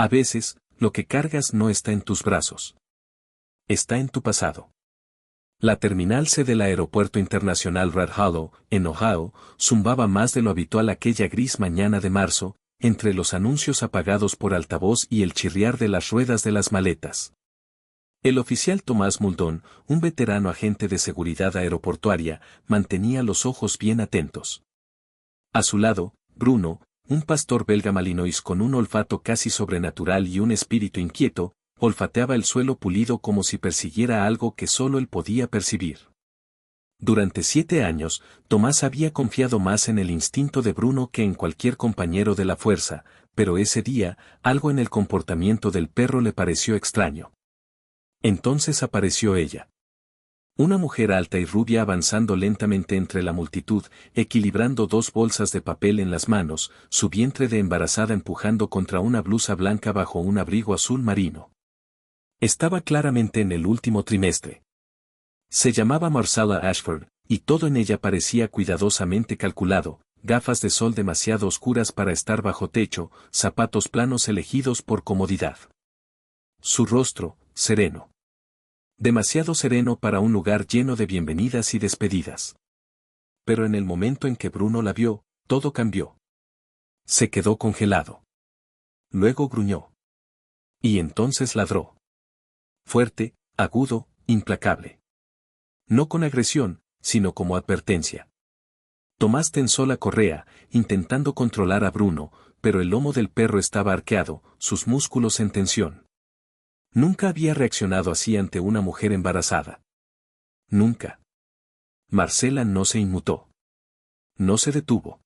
A veces, lo que cargas no está en tus brazos. Está en tu pasado. La terminal C del Aeropuerto Internacional Red Hollow, en Ohio, zumbaba más de lo habitual aquella gris mañana de marzo, entre los anuncios apagados por altavoz y el chirriar de las ruedas de las maletas. El oficial Tomás Muldoon, un veterano agente de seguridad aeroportuaria, mantenía los ojos bien atentos. A su lado, Bruno, un pastor belga malinois con un olfato casi sobrenatural y un espíritu inquieto, olfateaba el suelo pulido como si persiguiera algo que solo él podía percibir. Durante 7 años, Tomás había confiado más en el instinto de Bruno que en cualquier compañero de la fuerza, pero ese día, algo en el comportamiento del perro le pareció extraño. Entonces apareció ella. Una mujer alta y rubia avanzando lentamente entre la multitud, equilibrando 2 bolsas de papel en las manos, su vientre de embarazada empujando contra una blusa blanca bajo un abrigo azul marino. Estaba claramente en el último trimestre. Se llamaba Marcella Ashford, y todo en ella parecía cuidadosamente calculado, gafas de sol demasiado oscuras para estar bajo techo, zapatos planos elegidos por comodidad. Su rostro, sereno. Demasiado sereno para un lugar lleno de bienvenidas y despedidas. Pero en el momento en que Bruno la vio, todo cambió. Se quedó congelado. Luego gruñó. Y entonces ladró. Fuerte, agudo, implacable. No con agresión, sino como advertencia. Tomás tensó la correa, intentando controlar a Bruno, pero el lomo del perro estaba arqueado, sus músculos en tensión. Nunca había reaccionado así ante una mujer embarazada. Nunca. Marcella no se inmutó. No se detuvo.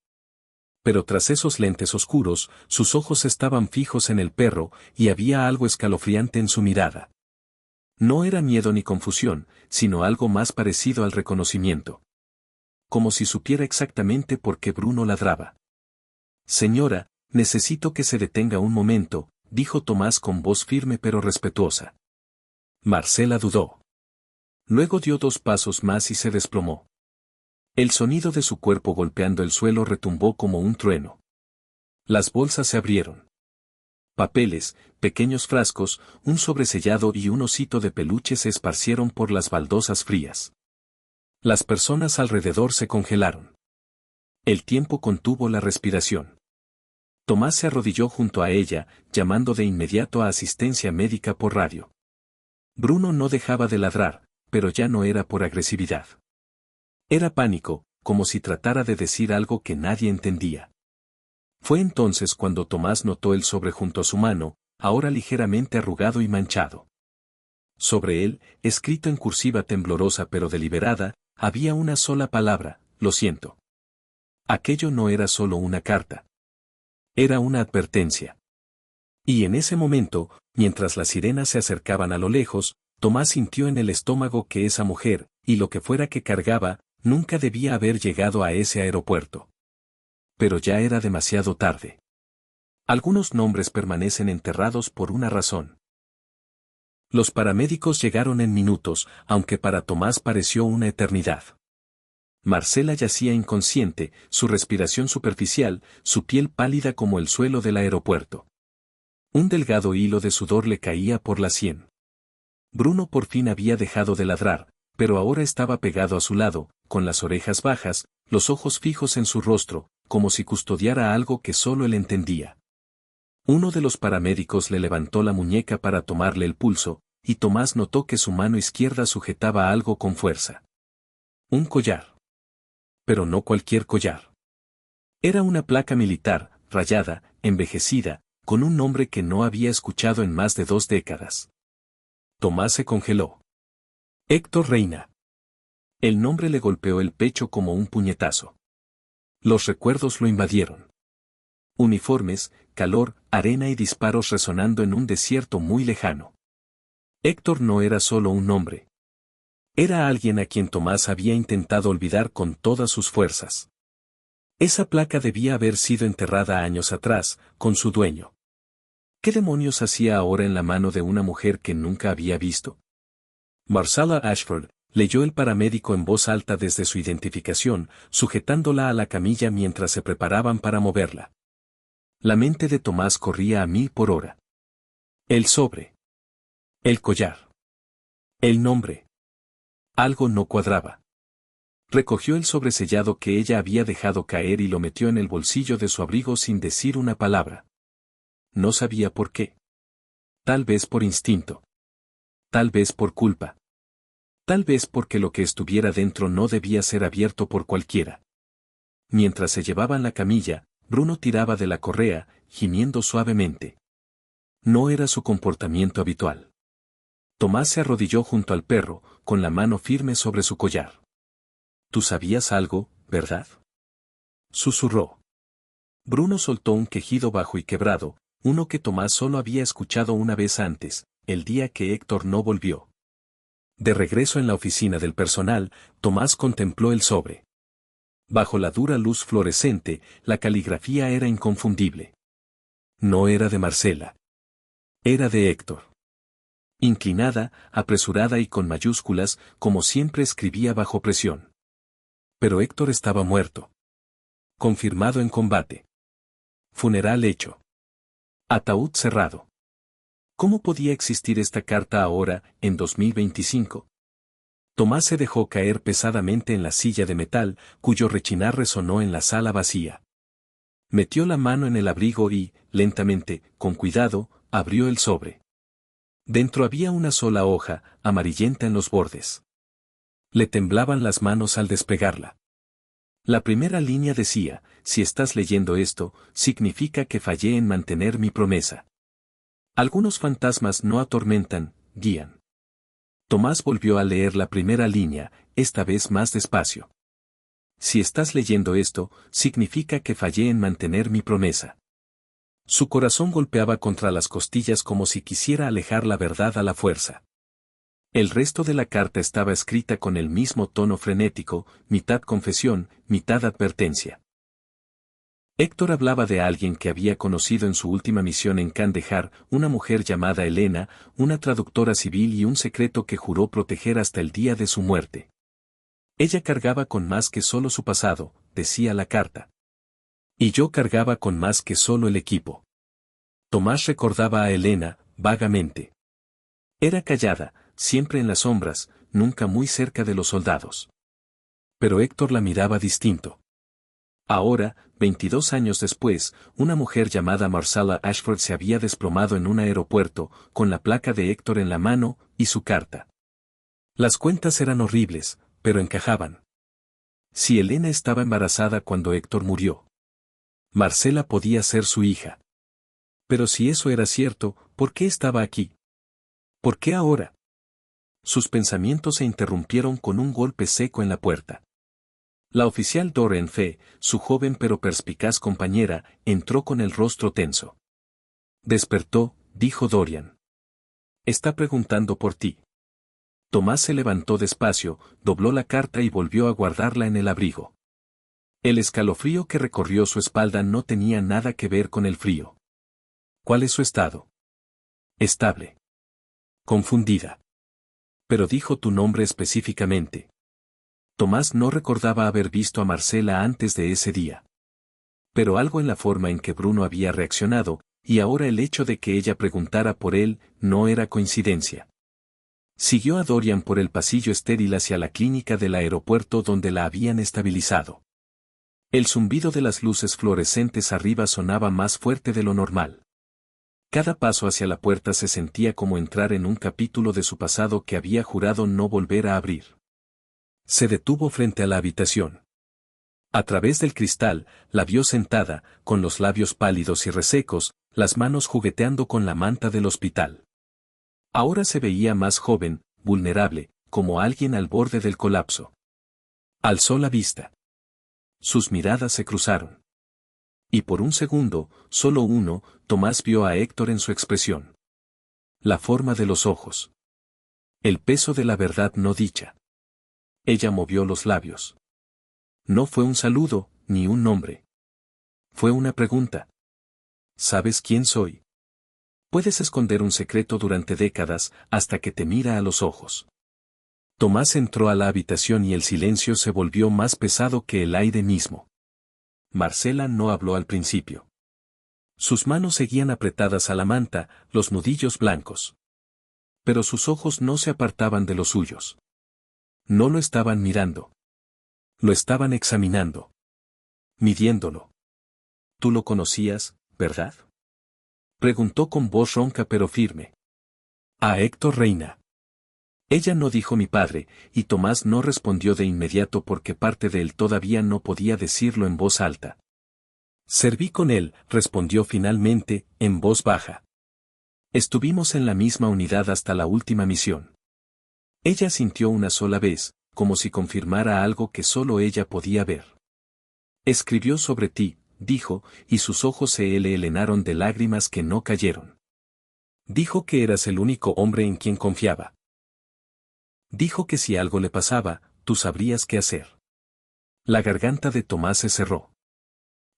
Pero tras esos lentes oscuros, sus ojos estaban fijos en el perro, y había algo escalofriante en su mirada. No era miedo ni confusión, sino algo más parecido al reconocimiento. Como si supiera exactamente por qué Bruno ladraba. Señora, necesito que se detenga un momento, dijo Tomás con voz firme pero respetuosa. Marcella dudó. Luego dio 2 pasos más y se desplomó. El sonido de su cuerpo golpeando el suelo retumbó como un trueno. Las bolsas se abrieron. Papeles, pequeños frascos, un sobresellado y un osito de peluche se esparcieron por las baldosas frías. Las personas alrededor se congelaron. El tiempo contuvo la respiración. Tomás se arrodilló junto a ella, llamando de inmediato a asistencia médica por radio. Bruno no dejaba de ladrar, pero ya no era por agresividad. Era pánico, como si tratara de decir algo que nadie entendía. Fue entonces cuando Tomás notó el sobre junto a su mano, ahora ligeramente arrugado y manchado. Sobre él, escrito en cursiva temblorosa pero deliberada, había una sola palabra: lo siento. Aquello no era solo una carta. Era una advertencia. Y en ese momento, mientras las sirenas se acercaban a lo lejos, Tomás sintió en el estómago que esa mujer, y lo que fuera que cargaba, nunca debía haber llegado a ese aeropuerto. Pero ya era demasiado tarde. Algunos nombres permanecen enterrados por una razón. Los paramédicos llegaron en minutos, aunque para Tomás pareció una eternidad. Marcella yacía inconsciente, su respiración superficial, su piel pálida como el suelo del aeropuerto. Un delgado hilo de sudor le caía por la sien. Bruno por fin había dejado de ladrar, pero ahora estaba pegado a su lado, con las orejas bajas, los ojos fijos en su rostro, como si custodiara algo que solo él entendía. Uno de los paramédicos le levantó la muñeca para tomarle el pulso, y Tomás notó que su mano izquierda sujetaba algo con fuerza. Un collar. Pero no cualquier collar. Era una placa militar, rayada, envejecida, con un nombre que no había escuchado en más de 2 décadas. Tomás se congeló. Héctor Reina. El nombre le golpeó el pecho como un puñetazo. Los recuerdos lo invadieron. Uniformes, calor, arena y disparos resonando en un desierto muy lejano. Héctor no era solo un nombre. Era alguien a quien Tomás había intentado olvidar con todas sus fuerzas. Esa placa debía haber sido enterrada años atrás, con su dueño. ¿Qué demonios hacía ahora en la mano de una mujer que nunca había visto? Marcella Ashford, leyó el paramédico en voz alta desde su identificación, sujetándola a la camilla mientras se preparaban para moverla. La mente de Tomás corría a 1000 por hora. El sobre. El collar. El nombre. Algo no cuadraba. Recogió el sobresellado que ella había dejado caer y lo metió en el bolsillo de su abrigo sin decir una palabra. No sabía por qué. Tal vez por instinto. Tal vez por culpa. Tal vez porque lo que estuviera dentro no debía ser abierto por cualquiera. Mientras se llevaban la camilla, Bruno tiraba de la correa, gimiendo suavemente. No era su comportamiento habitual. Tomás se arrodilló junto al perro, con la mano firme sobre su collar. «Tú sabías algo, ¿verdad?», susurró. Bruno soltó un quejido bajo y quebrado, uno que Tomás solo había escuchado una vez antes, el día que Héctor no volvió. De regreso en la oficina del personal, Tomás contempló el sobre. Bajo la dura luz fluorescente, la caligrafía era inconfundible. No era de Marcela. Era de Héctor. Inclinada, apresurada y con mayúsculas, como siempre escribía bajo presión. Pero Héctor estaba muerto. Confirmado en combate. Funeral hecho. Ataúd cerrado. ¿Cómo podía existir esta carta ahora, en 2025? Tomás se dejó caer pesadamente en la silla de metal, cuyo rechinar resonó en la sala vacía. Metió la mano en el abrigo y, lentamente, con cuidado, abrió el sobre. Dentro había una sola hoja, amarillenta en los bordes. Le temblaban las manos al despegarla. La primera línea decía: «Si estás leyendo esto, significa que fallé en mantener mi promesa». Algunos fantasmas no atormentan, guían. Tomás volvió a leer la primera línea, esta vez más despacio. «Si estás leyendo esto, significa que fallé en mantener mi promesa». Su corazón golpeaba contra las costillas como si quisiera alejar la verdad a la fuerza. El resto de la carta estaba escrita con el mismo tono frenético, mitad confesión, mitad advertencia. Héctor hablaba de alguien que había conocido en su última misión en Kandahar, una mujer llamada Elena, una traductora civil y un secreto que juró proteger hasta el día de su muerte. Ella cargaba con más que solo su pasado, decía la carta. Y yo cargaba con más que solo el equipo. Tomás recordaba a Elena, vagamente. Era callada, siempre en las sombras, nunca muy cerca de los soldados. Pero Héctor la miraba distinto. Ahora, 22 años después, una mujer llamada Marcella Ashford se había desplomado en un aeropuerto, con la placa de Héctor en la mano, y su carta. Las cuentas eran horribles, pero encajaban. Si Elena estaba embarazada cuando Héctor murió, Marcela podía ser su hija. Pero si eso era cierto, ¿por qué estaba aquí? ¿Por qué ahora? Sus pensamientos se interrumpieron con un golpe seco en la puerta. La oficial Doreen Fee, su joven pero perspicaz compañera, entró con el rostro tenso. «Despertó», dijo Dorian. «Está preguntando por ti». Tomás se levantó despacio, dobló la carta y volvió a guardarla en el abrigo. El escalofrío que recorrió su espalda no tenía nada que ver con el frío. «¿Cuál es su estado?» «Estable». Confundida. «Pero dijo tu nombre específicamente». Tomás no recordaba haber visto a Marcela antes de ese día. Pero algo en la forma en que Bruno había reaccionado, y ahora el hecho de que ella preguntara por él, no era coincidencia. Siguió a Dorian por el pasillo estéril hacia la clínica del aeropuerto donde la habían estabilizado. El zumbido de las luces fluorescentes arriba sonaba más fuerte de lo normal. Cada paso hacia la puerta se sentía como entrar en un capítulo de su pasado que había jurado no volver a abrir. Se detuvo frente a la habitación. A través del cristal, la vio sentada, con los labios pálidos y resecos, las manos jugueteando con la manta del hospital. Ahora se veía más joven, vulnerable, como alguien al borde del colapso. Alzó la vista. Sus miradas se cruzaron. Y por un segundo, solo uno, Tomás vio a Héctor en su expresión. La forma de los ojos. El peso de la verdad no dicha. Ella movió los labios. No fue un saludo, ni un nombre. Fue una pregunta. ¿Sabes quién soy? Puedes esconder un secreto durante décadas, hasta que te mira a los ojos. Tomás entró a la habitación y el silencio se volvió más pesado que el aire mismo. Marcela no habló al principio. Sus manos seguían apretadas a la manta, los nudillos blancos. Pero sus ojos no se apartaban de los suyos. No lo estaban mirando. Lo estaban examinando. Midiéndolo. ¿Tú lo conocías, verdad? Preguntó con voz ronca pero firme. A Héctor Reina. Ella no dijo mi padre, y Tomás no respondió de inmediato porque parte de él todavía no podía decirlo en voz alta. Serví con él, respondió finalmente, en voz baja. Estuvimos en la misma unidad hasta la última misión. Ella sintió una sola vez, como si confirmara algo que solo ella podía ver. Escribió sobre ti, dijo, y sus ojos se le helenaron de lágrimas que no cayeron. Dijo que eras el único hombre en quien confiaba. Dijo que si algo le pasaba, tú sabrías qué hacer. La garganta de Tomás se cerró.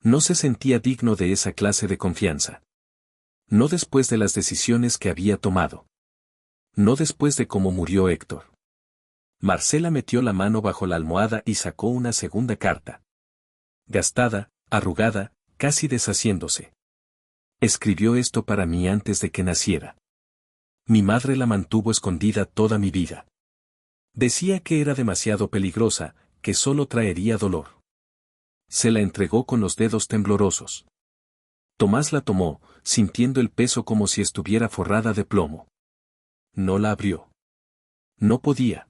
No se sentía digno de esa clase de confianza. No después de las decisiones que había tomado. No después de cómo murió Héctor. Marcela metió la mano bajo la almohada y sacó una segunda carta. Gastada, arrugada, casi deshaciéndose. Escribió esto para mí antes de que naciera. Mi madre la mantuvo escondida toda mi vida. Decía que era demasiado peligrosa, que solo traería dolor. Se la entregó con los dedos temblorosos. Tomás la tomó, sintiendo el peso como si estuviera forrada de plomo. No la abrió. No podía.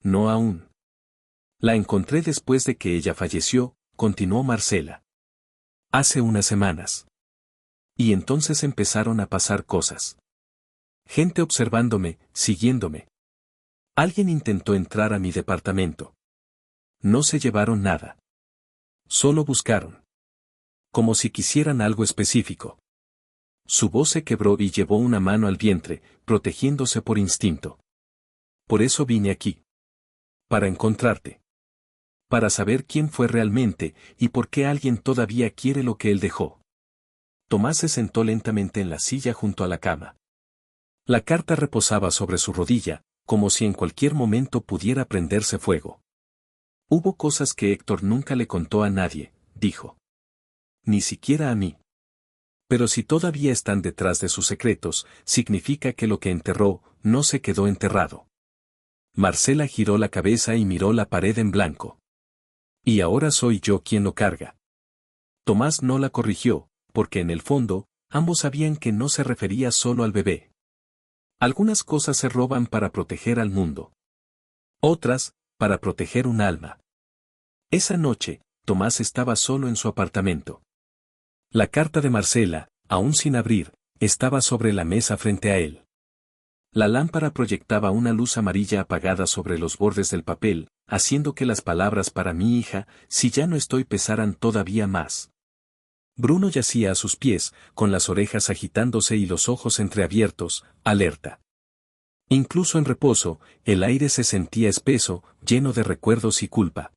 No aún. La encontré después de que ella falleció, continuó Marcela. Hace unas semanas. Y entonces empezaron a pasar cosas. Gente observándome, siguiéndome. Alguien intentó entrar a mi departamento. No se llevaron nada. Solo buscaron. Como si quisieran algo específico. Su voz se quebró y llevó una mano al vientre, protegiéndose por instinto. Por eso vine aquí. Para encontrarte. Para saber quién fue realmente, y por qué alguien todavía quiere lo que él dejó. Tomás se sentó lentamente en la silla junto a la cama. La carta reposaba sobre su rodilla, como si en cualquier momento pudiera prenderse fuego. Hubo cosas que Héctor nunca le contó a nadie, dijo. Ni siquiera a mí. Pero si todavía están detrás de sus secretos, significa que lo que enterró, no se quedó enterrado. Marcela giró la cabeza y miró la pared en blanco. Y ahora soy yo quien lo carga. Tomás no la corrigió, porque en el fondo, ambos sabían que no se refería solo al bebé. Algunas cosas se roban para proteger al mundo. Otras, para proteger un alma. Esa noche, Tomás estaba solo en su apartamento. La carta de Marcela, aún sin abrir, estaba sobre la mesa frente a él. La lámpara proyectaba una luz amarilla apagada sobre los bordes del papel, haciendo que las palabras para mi hija, si ya no estoy pesaran todavía más. Bruno yacía a sus pies, con las orejas agitándose y los ojos entreabiertos, alerta. Incluso en reposo, el aire se sentía espeso, lleno de recuerdos y culpa.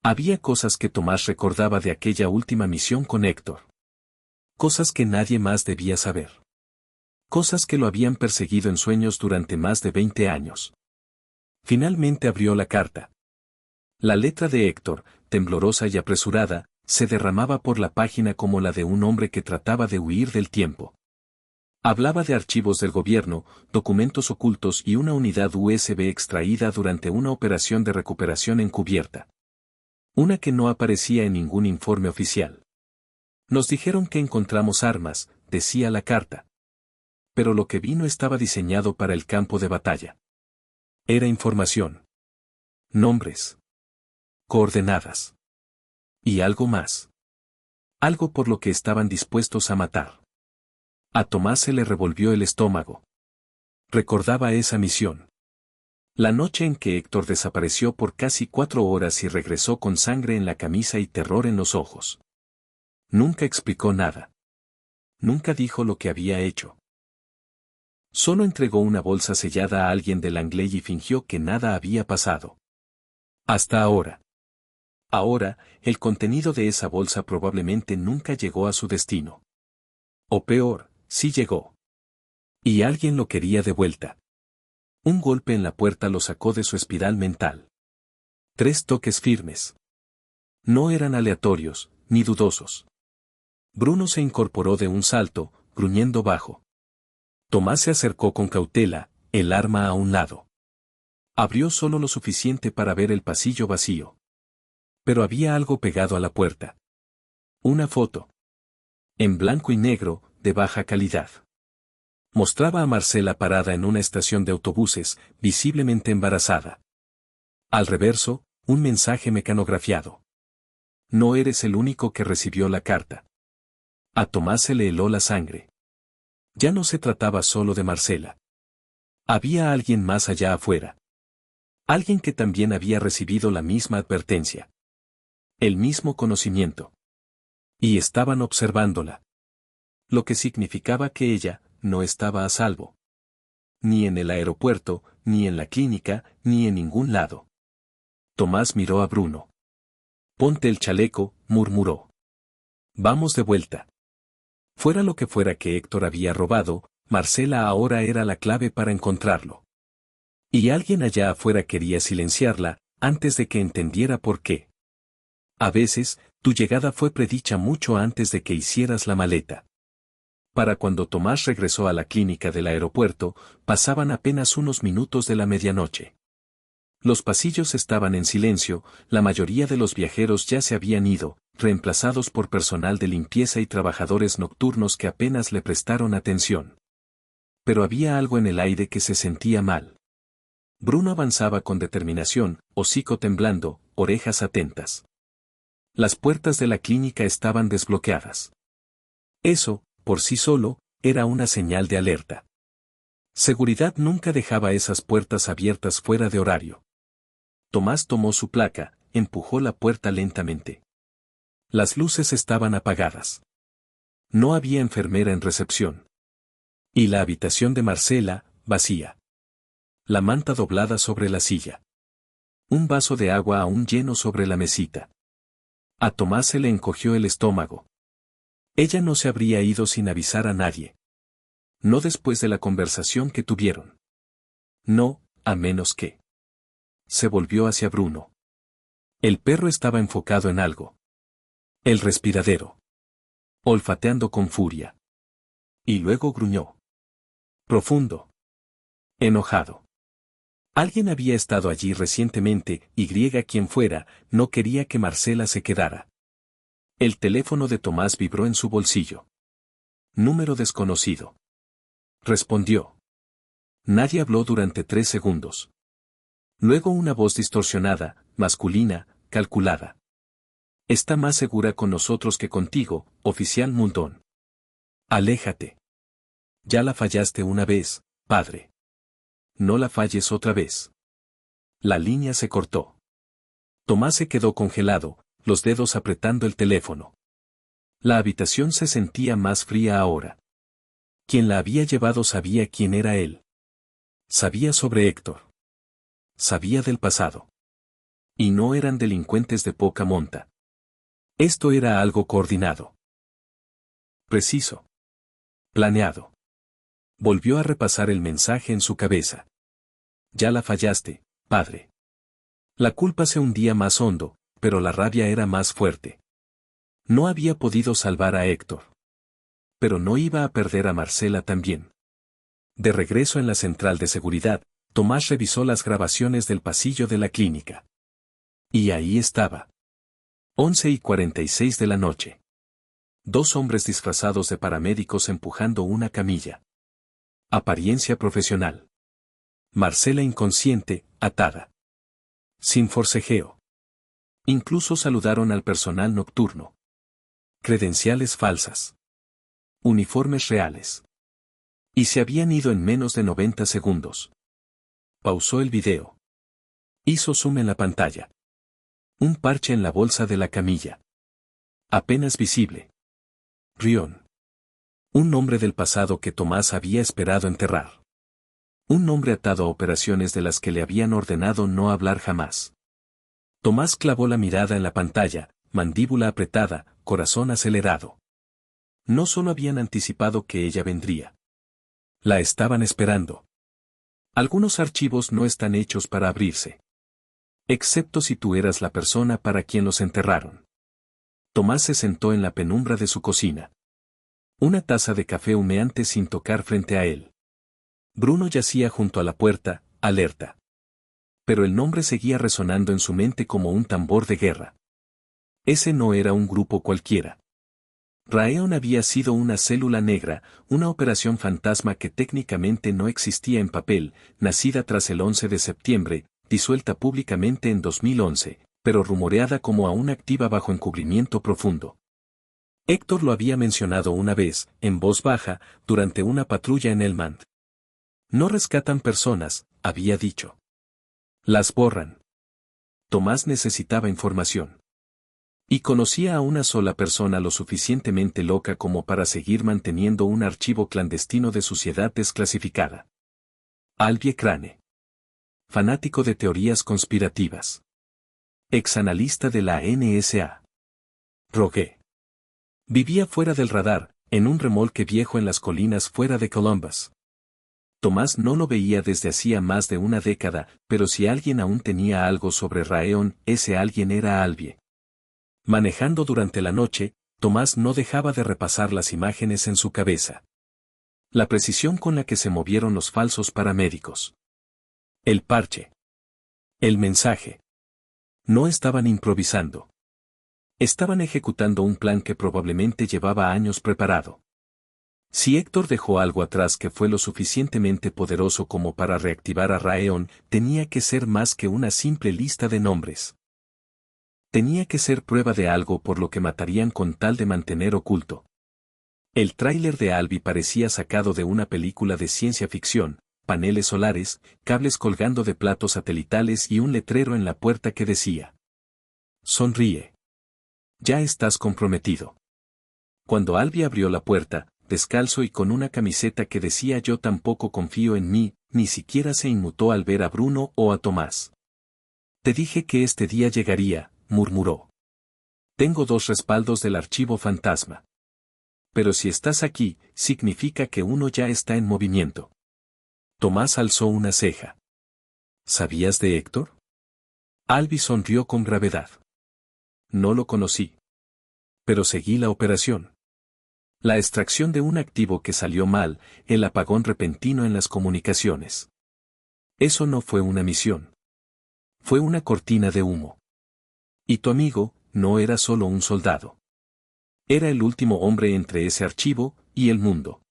Había cosas que Tomás recordaba de aquella última misión con Héctor. Cosas que nadie más debía saber. Cosas que lo habían perseguido en sueños durante más de 20 años. Finalmente abrió la carta. La letra de Héctor, temblorosa y apresurada, se derramaba por la página como la de un hombre que trataba de huir del tiempo. Hablaba de archivos del gobierno, documentos ocultos y una unidad USB extraída durante una operación de recuperación encubierta. Una que no aparecía en ningún informe oficial. Nos dijeron que encontramos armas, decía la carta. Pero lo que vino estaba diseñado para el campo de batalla. Era información. Nombres. Coordenadas. Y algo más. Algo por lo que estaban dispuestos a matar. A Tomás se le revolvió el estómago. Recordaba esa misión. La noche en que Héctor desapareció por casi 4 horas y regresó con sangre en la camisa y terror en los ojos. Nunca explicó nada. Nunca dijo lo que había hecho. Solo entregó una bolsa sellada a alguien del Langley y fingió que nada había pasado. Hasta ahora. Ahora, el contenido de esa bolsa probablemente nunca llegó a su destino. O peor, sí llegó. Y alguien lo quería de vuelta. Un golpe en la puerta lo sacó de su espiral mental. 3 toques firmes. No eran aleatorios, ni dudosos. Bruno se incorporó de un salto, gruñendo bajo. Tomás se acercó con cautela, el arma a un lado. Abrió solo lo suficiente para ver el pasillo vacío. Pero había algo pegado a la puerta. Una foto. En blanco y negro, de baja calidad. Mostraba a Marcela parada en una estación de autobuses, visiblemente embarazada. Al reverso, un mensaje mecanografiado. No eres el único que recibió la carta. A Tomás se le heló la sangre. Ya no se trataba solo de Marcela. Había alguien más allá afuera. Alguien que también había recibido la misma advertencia. El mismo conocimiento. Y estaban observándola. Lo que significaba que ella no estaba a salvo. Ni en el aeropuerto, ni en la clínica, ni en ningún lado. Tomás miró a Bruno. Ponte el chaleco, murmuró. Vamos de vuelta. Fuera lo que fuera que Héctor había robado, Marcela ahora era la clave para encontrarlo. Y alguien allá afuera quería silenciarla, antes de que entendiera por qué. A veces, tu llegada fue predicha mucho antes de que hicieras la maleta. Para cuando Tomás regresó a la clínica del aeropuerto, pasaban apenas unos minutos de la medianoche. Los pasillos estaban en silencio, la mayoría de los viajeros ya se habían ido, reemplazados por personal de limpieza y trabajadores nocturnos que apenas le prestaron atención. Pero había algo en el aire que se sentía mal. Bruno avanzaba con determinación, hocico temblando, orejas atentas. Las puertas de la clínica estaban desbloqueadas. Eso, por sí solo, era una señal de alerta. Seguridad nunca dejaba esas puertas abiertas fuera de horario. Tomás tomó su placa, empujó la puerta lentamente. Las luces estaban apagadas. No había enfermera en recepción. Y la habitación de Marcela, vacía. La manta doblada sobre la silla. Un vaso de agua aún lleno sobre la mesita. A Tomás se le encogió el estómago. Ella no se habría ido sin avisar a nadie. No después de la conversación que tuvieron. No, a menos que. Se volvió hacia Bruno. El perro estaba enfocado en algo. El respiradero. Olfateando con furia. Y luego gruñó. Profundo. Enojado. Alguien había estado allí recientemente, y quien fuera, no quería que Marcela se quedara. El teléfono de Tomás vibró en su bolsillo. Número desconocido. Respondió. Nadie habló durante 3 segundos. Luego una voz distorsionada, masculina, calculada. Está más segura con nosotros que contigo, oficial Mundón. Aléjate. Ya la fallaste una vez, padre. No la falles otra vez. La línea se cortó. Tomás se quedó congelado, los dedos apretando el teléfono. La habitación se sentía más fría ahora. Quien la había llevado sabía quién era él. Sabía sobre Héctor. Sabía del pasado. Y no eran delincuentes de poca monta. Esto era algo coordinado. Preciso. Planeado. Volvió a repasar el mensaje en su cabeza. Ya la fallaste, padre. La culpa se hundía más hondo, pero la rabia era más fuerte. No había podido salvar a Héctor. Pero no iba a perder a Marcela también. De regreso en la central de seguridad, Tomás revisó las grabaciones del pasillo de la clínica. Y ahí estaba. 11:46 de la noche. 2 hombres disfrazados de paramédicos empujando una camilla. Apariencia profesional. Marcela inconsciente, atada. Sin forcejeo. Incluso saludaron al personal nocturno. Credenciales falsas. Uniformes reales. Y se habían ido en menos de 90 segundos. Pausó el video. Hizo zoom en la pantalla. Un parche en la bolsa de la camilla. Apenas visible. Rion. Un nombre del pasado que Tomás había esperado enterrar. Un nombre atado a operaciones de las que le habían ordenado no hablar jamás. Tomás clavó la mirada en la pantalla, mandíbula apretada, corazón acelerado. No solo habían anticipado que ella vendría. La estaban esperando. Algunos archivos no están hechos para abrirse. Excepto si tú eras la persona para quien los enterraron. Tomás se sentó en la penumbra de su cocina. Una taza de café humeante sin tocar frente a él. Bruno yacía junto a la puerta, alerta. Pero el nombre seguía resonando en su mente como un tambor de guerra. Ese no era un grupo cualquiera. Raeon había sido una célula negra, una operación fantasma que técnicamente no existía en papel, nacida tras el 11 de septiembre, disuelta públicamente en 2011, pero rumoreada como aún activa bajo encubrimiento profundo. Héctor lo había mencionado una vez, en voz baja, durante una patrulla en Elmand. No rescatan personas, había dicho. Las borran. Tomás necesitaba información. Y conocía a una sola persona lo suficientemente loca como para seguir manteniendo un archivo clandestino de suciedad desclasificada. Albie Crane. Fanático de teorías conspirativas. Exanalista de la NSA. Rogue. Vivía fuera del radar, en un remolque viejo en las colinas fuera de Columbus. Tomás no lo veía desde hacía más de una década, pero si alguien aún tenía algo sobre Raeon, ese alguien era Albie. Manejando durante la noche, Tomás no dejaba de repasar las imágenes en su cabeza. La precisión con la que se movieron los falsos paramédicos. El parche. El mensaje. No estaban improvisando. Estaban ejecutando un plan que probablemente llevaba años preparado. Si Héctor dejó algo atrás que fue lo suficientemente poderoso como para reactivar a Raeon, tenía que ser más que una simple lista de nombres. Tenía que ser prueba de algo por lo que matarían con tal de mantener oculto. El tráiler de Albie parecía sacado de una película de ciencia ficción, paneles solares, cables colgando de platos satelitales y un letrero en la puerta que decía: sonríe. Ya estás comprometido. Cuando Albie abrió la puerta, descalzo y con una camiseta que decía yo tampoco confío en mí, ni siquiera se inmutó al ver a Bruno o a Tomás. Te dije que este día llegaría, murmuró. Tengo 2 respaldos del archivo fantasma. Pero si estás aquí, significa que uno ya está en movimiento. Tomás alzó una ceja. ¿Sabías de Héctor? Albie sonrió con gravedad. No lo conocí. Pero seguí la operación. La extracción de un activo que salió mal, el apagón repentino en las comunicaciones. Eso no fue una misión. Fue una cortina de humo. Y tu amigo, no era solo un soldado. Era el último hombre entre ese archivo y el mundo.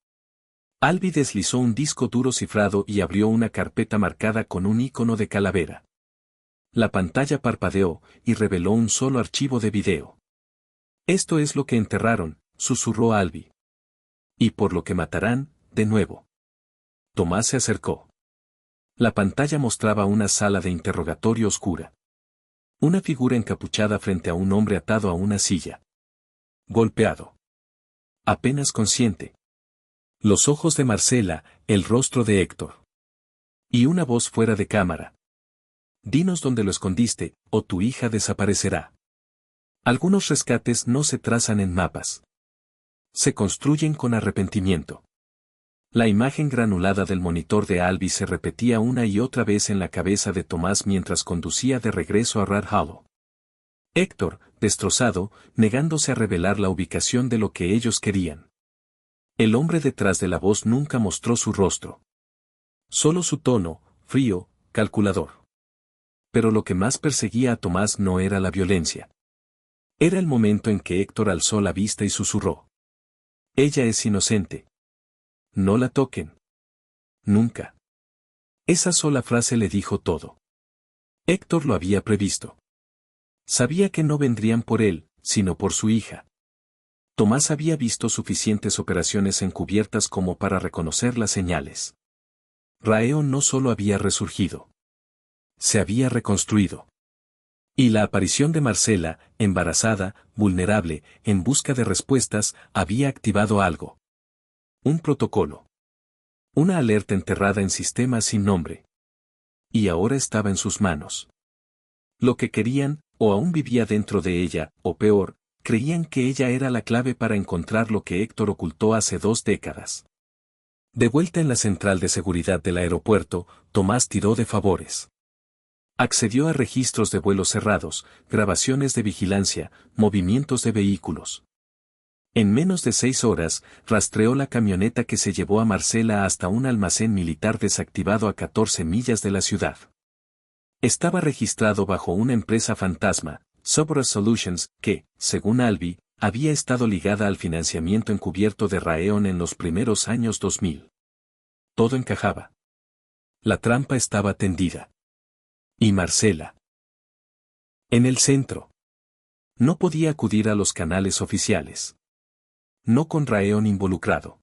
Albie deslizó un disco duro cifrado y abrió una carpeta marcada con un icono de calavera. La pantalla parpadeó y reveló un solo archivo de video. Esto es lo que enterraron, susurró Albie. Y por lo que matarán, de nuevo. Tomás se acercó. La pantalla mostraba una sala de interrogatorio oscura. Una figura encapuchada frente a un hombre atado a una silla. Golpeado. Apenas consciente. Los ojos de Marcela, el rostro de Héctor. Y una voz fuera de cámara. Dinos dónde lo escondiste, o tu hija desaparecerá. Algunos rescates no se trazan en mapas. Se construyen con arrepentimiento. La imagen granulada del monitor de Albie se repetía una y otra vez en la cabeza de Tomás mientras conducía de regreso a Red Hollow. Héctor, destrozado, negándose a revelar la ubicación de lo que ellos querían. El hombre detrás de la voz nunca mostró su rostro. Solo su tono, frío, calculador. Pero lo que más perseguía a Tomás no era la violencia. Era el momento en que Héctor alzó la vista y susurró. Ella es inocente. No la toquen. Nunca. Esa sola frase le dijo todo. Héctor lo había previsto. Sabía que no vendrían por él, sino por su hija. Tomás había visto suficientes operaciones encubiertas como para reconocer las señales. Raeon no solo había resurgido. Se había reconstruido. Y la aparición de Marcela, embarazada, vulnerable, en busca de respuestas, había activado algo. Un protocolo. Una alerta enterrada en sistemas sin nombre. Y ahora estaba en sus manos. Lo que querían, o aún vivía dentro de ella, o peor, creían que ella era la clave para encontrar lo que Héctor ocultó hace 2 décadas. De vuelta en la central de seguridad del aeropuerto, Tomás tiró de favores. Accedió a registros de vuelos cerrados, grabaciones de vigilancia, movimientos de vehículos. En menos de 6 horas, rastreó la camioneta que se llevó a Marcela hasta un almacén militar desactivado a 14 millas de la ciudad. Estaba registrado bajo una empresa fantasma, Cerberus Solutions, que, según Albee, había estado ligada al financiamiento encubierto de Raeon en los primeros años 2000. Todo encajaba. La trampa estaba tendida. Y Marcela. En el centro. No podía acudir a los canales oficiales. No con Raeon involucrado.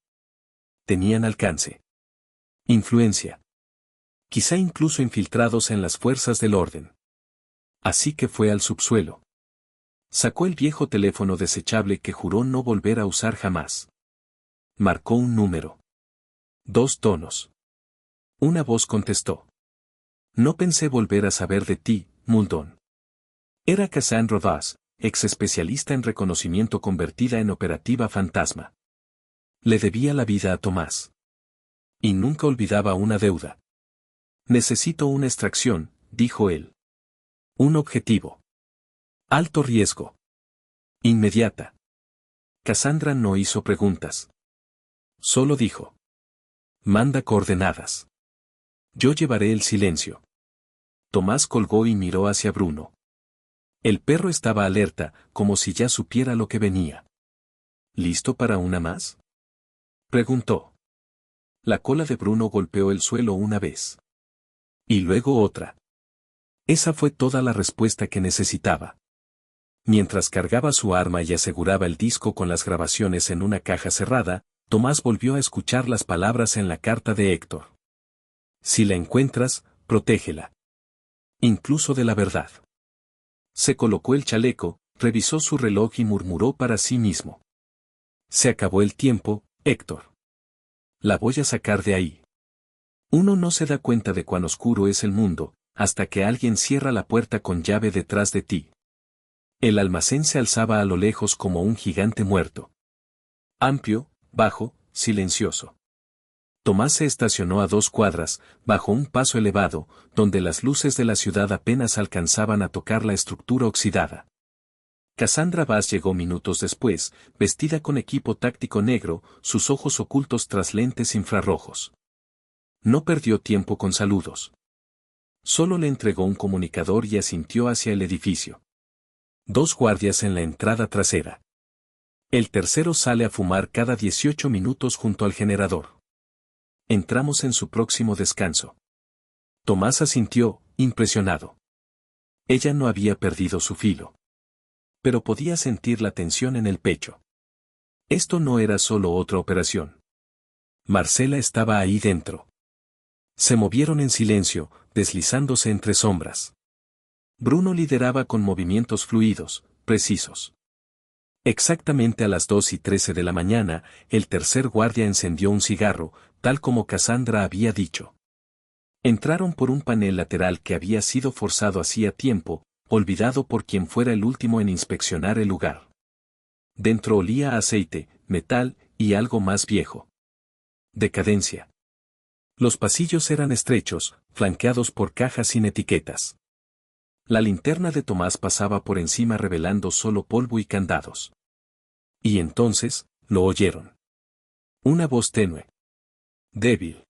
Tenían alcance. Influencia. Quizá incluso infiltrados en las fuerzas del orden. Así que fue al subsuelo. Sacó el viejo teléfono desechable que juró no volver a usar jamás. Marcó un número. 2 tonos. Una voz contestó. No pensé volver a saber de ti, Muldoon. Era Cassandra Voss, ex especialista en reconocimiento convertida en operativa fantasma. Le debía la vida a Tomás. Y nunca olvidaba una deuda. Necesito una extracción, dijo él. Un objetivo. Alto riesgo. Inmediata. Cassandra no hizo preguntas. Solo dijo. Manda coordenadas. Yo llevaré el silencio. Tomás colgó y miró hacia Bruno. El perro estaba alerta, como si ya supiera lo que venía. ¿Listo para una más? Preguntó. La cola de Bruno golpeó el suelo una vez. Y luego otra. Esa fue toda la respuesta que necesitaba. Mientras cargaba su arma y aseguraba el disco con las grabaciones en una caja cerrada, Tomás volvió a escuchar las palabras en la carta de Héctor. Si la encuentras, protégela. Incluso de la verdad. Se colocó el chaleco, revisó su reloj y murmuró para sí mismo. Se acabó el tiempo, Héctor. La voy a sacar de ahí. Uno no se da cuenta de cuán oscuro es el mundo, hasta que alguien cierra la puerta con llave detrás de ti. El almacén se alzaba a lo lejos como un gigante muerto. Amplio, bajo, silencioso. Tomás se estacionó a 2 cuadras, bajo un paso elevado, donde las luces de la ciudad apenas alcanzaban a tocar la estructura oxidada. Cassandra Voss llegó minutos después, vestida con equipo táctico negro, sus ojos ocultos tras lentes infrarrojos. No perdió tiempo con saludos. Solo le entregó un comunicador y asintió hacia el edificio. 2 guardias en la entrada trasera. El tercero sale a fumar cada 18 minutos junto al generador. Entramos en su próximo descanso. Tomás asintió, impresionado. Ella no había perdido su filo. Pero podía sentir la tensión en el pecho. Esto no era solo otra operación. Marcela estaba ahí dentro. Se movieron en silencio, deslizándose entre sombras. Bruno lideraba con movimientos fluidos, precisos. Exactamente a las 2:13 de la mañana, el tercer guardia encendió un cigarro, tal como Cassandra había dicho. Entraron por un panel lateral que había sido forzado hacía tiempo, olvidado por quien fuera el último en inspeccionar el lugar. Dentro olía a aceite, metal y algo más viejo. Decadencia. Los pasillos eran estrechos, flanqueados por cajas sin etiquetas. La linterna de Tomás pasaba por encima revelando solo polvo y candados. Y entonces, lo oyeron. Una voz tenue. Débil.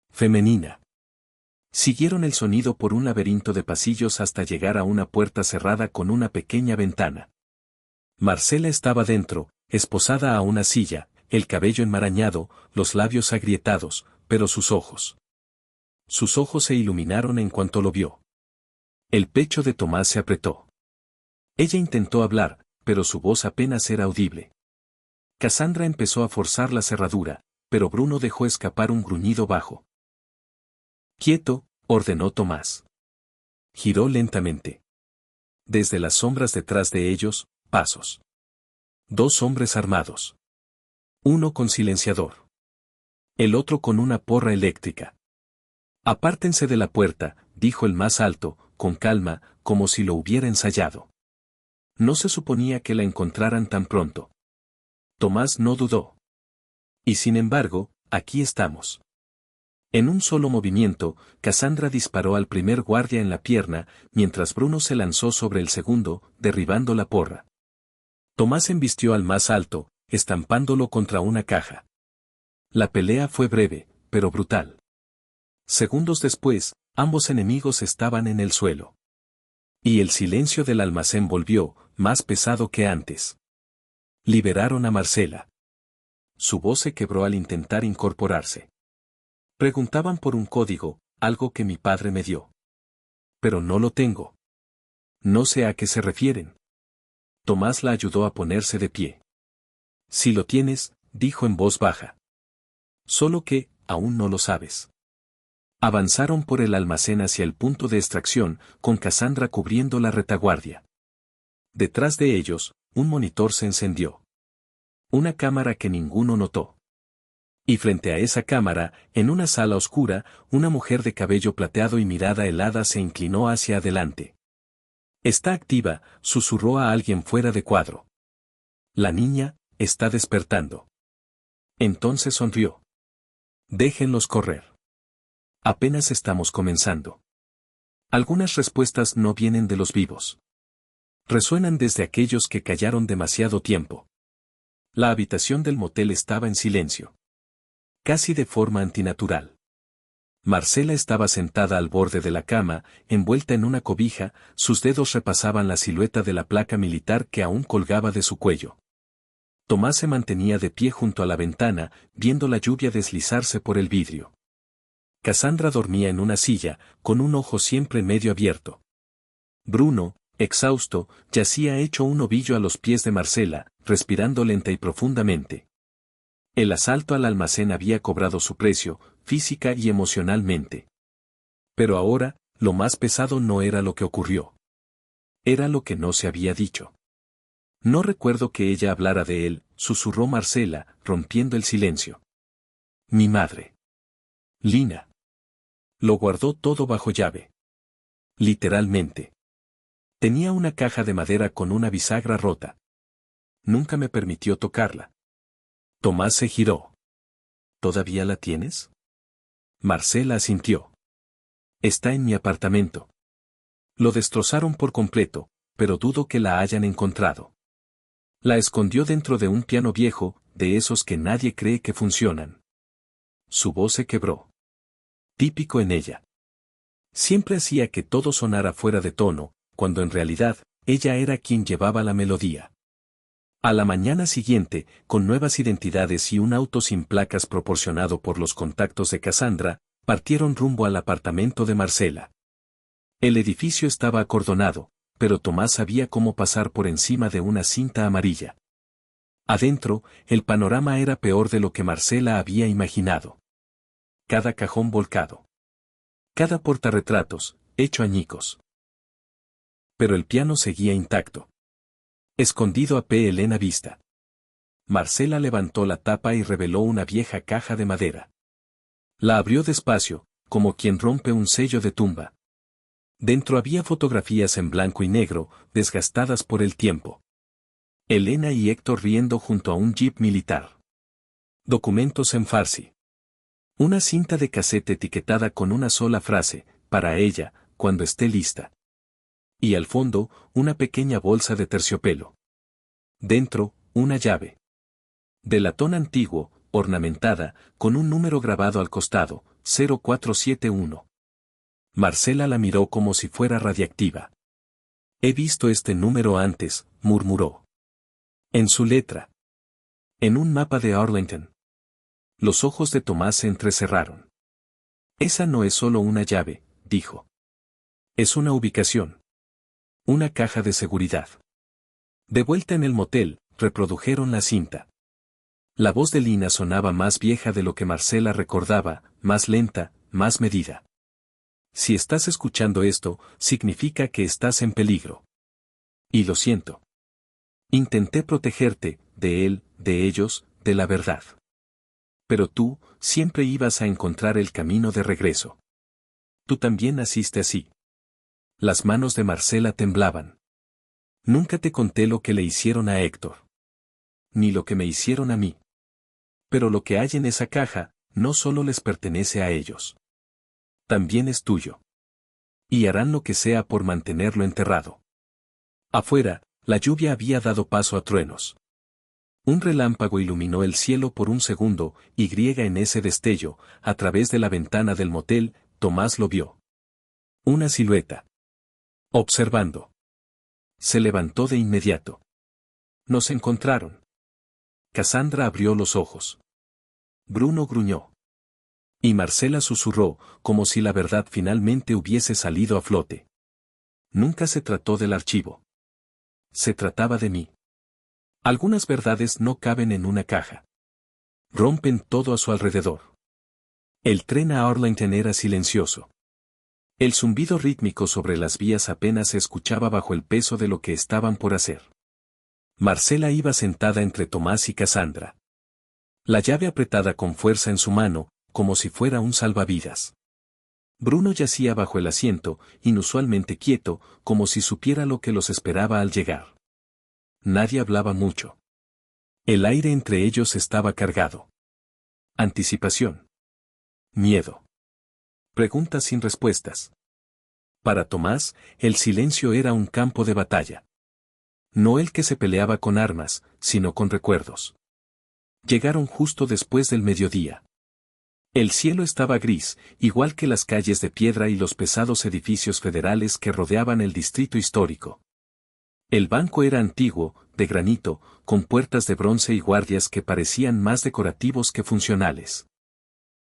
Femenina. Siguieron el sonido por un laberinto de pasillos hasta llegar a una puerta cerrada con una pequeña ventana. Marcela estaba dentro, esposada a una silla, el cabello enmarañado, los labios agrietados, pero sus ojos. Sus ojos se iluminaron en cuanto lo vio. El pecho de Tomás se apretó. Ella intentó hablar, pero su voz apenas era audible. Cassandra empezó a forzar la cerradura, pero Bruno dejó escapar un gruñido bajo. Quieto, ordenó Tomás. Giró lentamente. Desde las sombras detrás de ellos, pasos. 2 hombres armados. Uno con silenciador. El otro con una porra eléctrica. Apártense de la puerta, dijo el más alto, con calma, como si lo hubiera ensayado. No se suponía que la encontraran tan pronto. Tomás no dudó. Y sin embargo, aquí estamos. En un solo movimiento, Cassandra disparó al primer guardia en la pierna, mientras Bruno se lanzó sobre el segundo, derribando la porra. Tomás embistió al más alto, estampándolo contra una caja. La pelea fue breve, pero brutal. Segundos después, ambos enemigos estaban en el suelo. Y el silencio del almacén volvió, más pesado que antes. Liberaron a Marcela. Su voz se quebró al intentar incorporarse. Preguntaban por un código, algo que mi padre me dio. Pero no lo tengo. No sé a qué se refieren. Tomás la ayudó a ponerse de pie. Si lo tienes, dijo en voz baja. Solo que, aún no lo sabes. Avanzaron por el almacén hacia el punto de extracción, con Cassandra cubriendo la retaguardia. Detrás de ellos, un monitor se encendió. Una cámara que ninguno notó. Y frente a esa cámara, en una sala oscura, una mujer de cabello plateado y mirada helada se inclinó hacia adelante. Está activa, susurró a alguien fuera de cuadro. La niña, está despertando. Entonces sonrió. Déjenlos correr. Apenas estamos comenzando. Algunas respuestas no vienen de los vivos. Resuenan desde aquellos que callaron demasiado tiempo. La habitación del motel estaba en silencio. Casi de forma antinatural. Marcela estaba sentada al borde de la cama, envuelta en una cobija, sus dedos repasaban la silueta de la placa militar que aún colgaba de su cuello. Tomás se mantenía de pie junto a la ventana, viendo la lluvia deslizarse por el vidrio. Cassandra dormía en una silla, con un ojo siempre medio abierto. Bruno, exhausto, yacía hecho un ovillo a los pies de Marcela, respirando lenta y profundamente. El asalto al almacén había cobrado su precio, física y emocionalmente. Pero ahora, lo más pesado no era lo que ocurrió. Era lo que no se había dicho. No recuerdo que ella hablara de él, susurró Marcela, rompiendo el silencio. Mi madre. Lina. Lo guardó todo bajo llave. Literalmente. Tenía una caja de madera con una bisagra rota. Nunca me permitió tocarla. Tomás se giró. ¿Todavía la tienes? Marcela asintió. Está en mi apartamento. Lo destrozaron por completo, pero dudo que la hayan encontrado. La escondió dentro de un piano viejo, de esos que nadie cree que funcionan. Su voz se quebró. Típico en ella. Siempre hacía que todo sonara fuera de tono, cuando en realidad, ella era quien llevaba la melodía. A la mañana siguiente, con nuevas identidades y un auto sin placas proporcionado por los contactos de Cassandra, partieron rumbo al apartamento de Marcela. El edificio estaba acordonado, pero Tomás sabía cómo pasar por encima de una cinta amarilla. Adentro, el panorama era peor de lo que Marcela había imaginado. Cada cajón volcado. Cada portarretratos, hecho añicos. Pero el piano seguía intacto. Escondido a plena vista. Marcela levantó la tapa y reveló una vieja caja de madera. La abrió despacio, como quien rompe un sello de tumba. Dentro había fotografías en blanco y negro, desgastadas por el tiempo. Elena y Héctor riendo junto a un jeep militar. Documentos en farsi. Una cinta de casete etiquetada con una sola frase, para ella, cuando esté lista. Y al fondo, una pequeña bolsa de terciopelo. Dentro, una llave. De latón antiguo, ornamentada, con un número grabado al costado, 0471. Marcela la miró como si fuera radiactiva. He visto este número antes, murmuró. En su letra. En un mapa de Arlington. Los ojos de Tomás se entrecerraron. Esa no es solo una llave, dijo. Es una ubicación. Una caja de seguridad. De vuelta en el motel, reprodujeron la cinta. La voz de Lina sonaba más vieja de lo que Marcela recordaba, más lenta, más medida. Si estás escuchando esto, significa que estás en peligro. Y lo siento. Intenté protegerte, de él, de ellos, de la verdad. Pero tú, siempre ibas a encontrar el camino de regreso. Tú también naciste así. Las manos de Marcela temblaban. Nunca te conté lo que le hicieron a Héctor. Ni lo que me hicieron a mí. Pero lo que hay en esa caja, no solo les pertenece a ellos. También es tuyo. Y harán lo que sea por mantenerlo enterrado. Afuera, la lluvia había dado paso a truenos. Un relámpago iluminó el cielo por un segundo, y en ese destello, a través de la ventana del motel, Tomás lo vio. Una silueta. Observando. Se levantó de inmediato. Nos encontraron. Cassandra abrió los ojos. Bruno gruñó. Y Marcela susurró, como si la verdad finalmente hubiese salido a flote. Nunca se trató del archivo. Se trataba de mí. Algunas verdades no caben en una caja. Rompen todo a su alrededor. El tren a Arlington era silencioso. El zumbido rítmico sobre las vías apenas se escuchaba bajo el peso de lo que estaban por hacer. Marcela iba sentada entre Tomás y Cassandra. La llave apretada con fuerza en su mano, como si fuera un salvavidas. Bruno yacía bajo el asiento, inusualmente quieto, como si supiera lo que los esperaba al llegar. Nadie hablaba mucho. El aire entre ellos estaba cargado. Anticipación. Miedo. Preguntas sin respuestas. Para Tomás, el silencio era un campo de batalla. No el que se peleaba con armas, sino con recuerdos. Llegaron justo después del mediodía. El cielo estaba gris, igual que las calles de piedra y los pesados edificios federales que rodeaban el distrito histórico. El banco era antiguo, de granito, con puertas de bronce y guardias que parecían más decorativos que funcionales.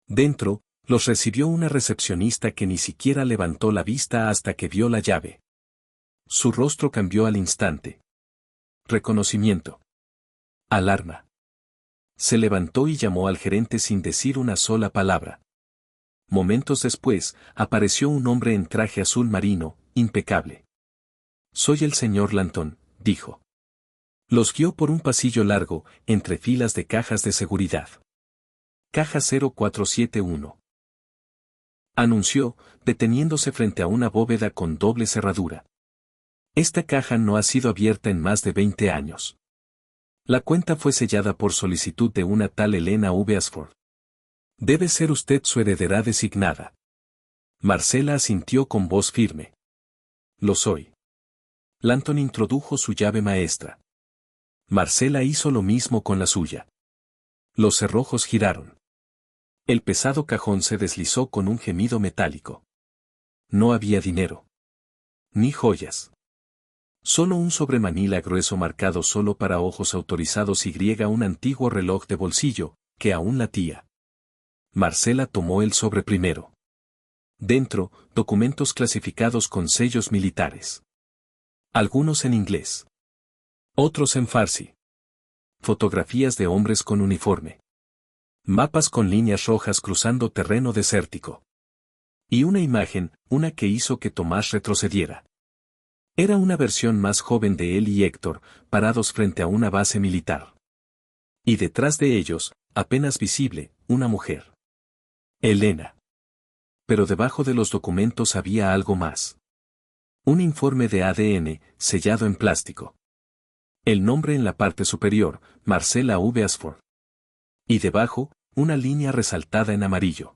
Dentro, los recibió una recepcionista que ni siquiera levantó la vista hasta que vio la llave. Su rostro cambió al instante. Reconocimiento. Alarma. Se levantó y llamó al gerente sin decir una sola palabra. Momentos después, apareció un hombre en traje azul marino, impecable. Soy el señor Lanton, dijo. Los guió por un pasillo largo, entre filas de cajas de seguridad. Caja 0471. Anunció, deteniéndose frente a una bóveda con doble cerradura. Esta caja no ha sido abierta en más de 20 años. La cuenta fue sellada por solicitud de una tal Elena V. Ashford. Debe ser usted su heredera designada. Marcela asintió con voz firme. Lo soy. Lanton introdujo su llave maestra. Marcela hizo lo mismo con la suya. Los cerrojos giraron. El pesado cajón se deslizó con un gemido metálico. No había dinero. Ni joyas. Solo un sobremanila grueso marcado solo para ojos autorizados y un antiguo reloj de bolsillo, que aún latía. Marcela tomó el sobre primero. Dentro, documentos clasificados con sellos militares. Algunos en inglés. Otros en farsi. Fotografías de hombres con uniforme. Mapas con líneas rojas cruzando terreno desértico. Y una imagen, una que hizo que Tomás retrocediera. Era una versión más joven de él y Héctor, parados frente a una base militar. Y detrás de ellos, apenas visible, una mujer. Elena. Pero debajo de los documentos había algo más. Un informe de ADN, sellado en plástico. El nombre en la parte superior, Marcela V. Ashford. Y debajo, una línea resaltada en amarillo.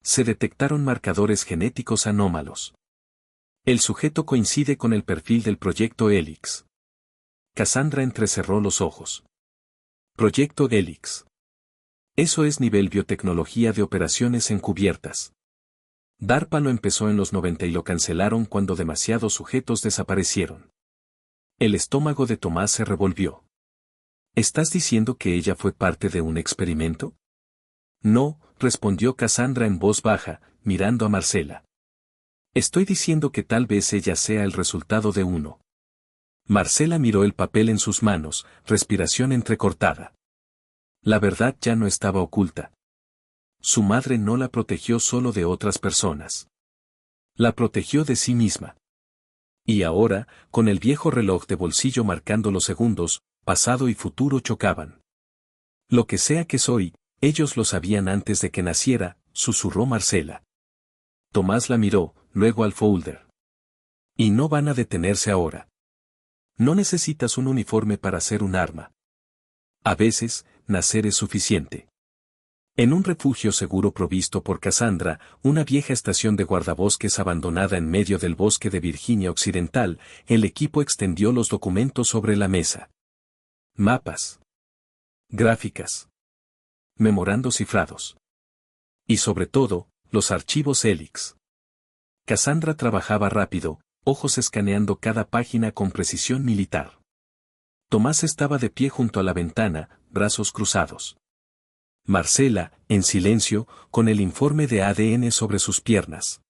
Se detectaron marcadores genéticos anómalos. El sujeto coincide con el perfil del proyecto Helix. Cassandra entrecerró los ojos. Proyecto Helix. Eso es nivel biotecnología de operaciones encubiertas. DARPA lo empezó en los 90 y lo cancelaron cuando demasiados sujetos desaparecieron. El estómago de Tomás se revolvió. ¿Estás diciendo que ella fue parte de un experimento? No, respondió Cassandra en voz baja, mirando a Marcela. Estoy diciendo que tal vez ella sea el resultado de uno. Marcela miró el papel en sus manos, respiración entrecortada. La verdad ya no estaba oculta. Su madre no la protegió solo de otras personas. La protegió de sí misma. Y ahora, con el viejo reloj de bolsillo marcando los segundos, pasado y futuro chocaban. Lo que sea que soy, ellos lo sabían antes de que naciera, susurró Marcela. Tomás la miró, luego al folder. Y no van a detenerse ahora. No necesitas un uniforme para ser un arma. A veces, nacer es suficiente. En un refugio seguro provisto por Cassandra, una vieja estación de guardabosques abandonada en medio del bosque de Virginia Occidental, el equipo extendió los documentos sobre la mesa. Mapas. Gráficas. Memorandos cifrados. Y sobre todo, los archivos Helix. Cassandra trabajaba rápido, ojos escaneando cada página con precisión militar. Tomás estaba de pie junto a la ventana, brazos cruzados. Marcela, en silencio, con el informe de ADN sobre sus piernas.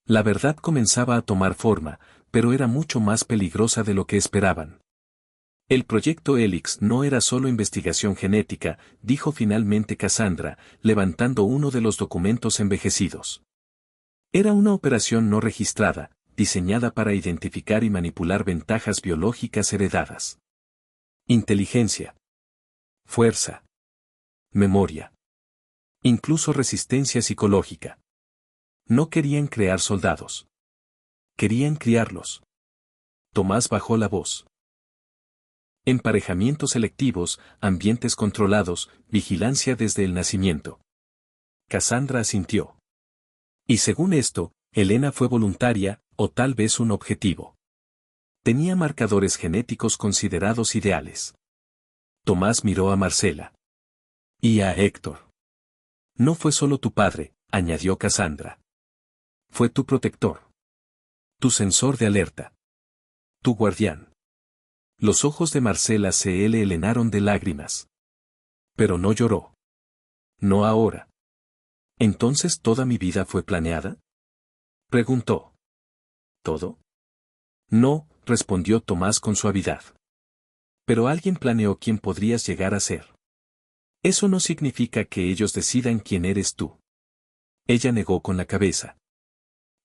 La verdad comenzaba a tomar forma, pero era mucho más peligrosa de lo que esperaban. El proyecto Helix no era solo investigación genética, dijo finalmente Cassandra, levantando uno de los documentos envejecidos. Era una operación no registrada, diseñada para identificar y manipular ventajas biológicas heredadas. Inteligencia. Fuerza. Memoria. Incluso resistencia psicológica. No querían crear soldados. Querían criarlos. Tomás bajó la voz. Emparejamientos selectivos, ambientes controlados, vigilancia desde el nacimiento. Cassandra asintió. Y según esto, Elena fue voluntaria, o tal vez un objetivo. Tenía marcadores genéticos considerados ideales. Tomás miró a Marcela. Y a Héctor. No fue solo tu padre, añadió Cassandra. Fue tu protector. Tu sensor de alerta. Tu guardián. Los ojos de Marcela se le helenaron de lágrimas. Pero no lloró. No ahora. ¿Entonces toda mi vida fue planeada? Preguntó. ¿Todo? No, respondió Tomás con suavidad. Pero alguien planeó quién podrías llegar a ser. Eso no significa que ellos decidan quién eres tú. Ella negó con la cabeza.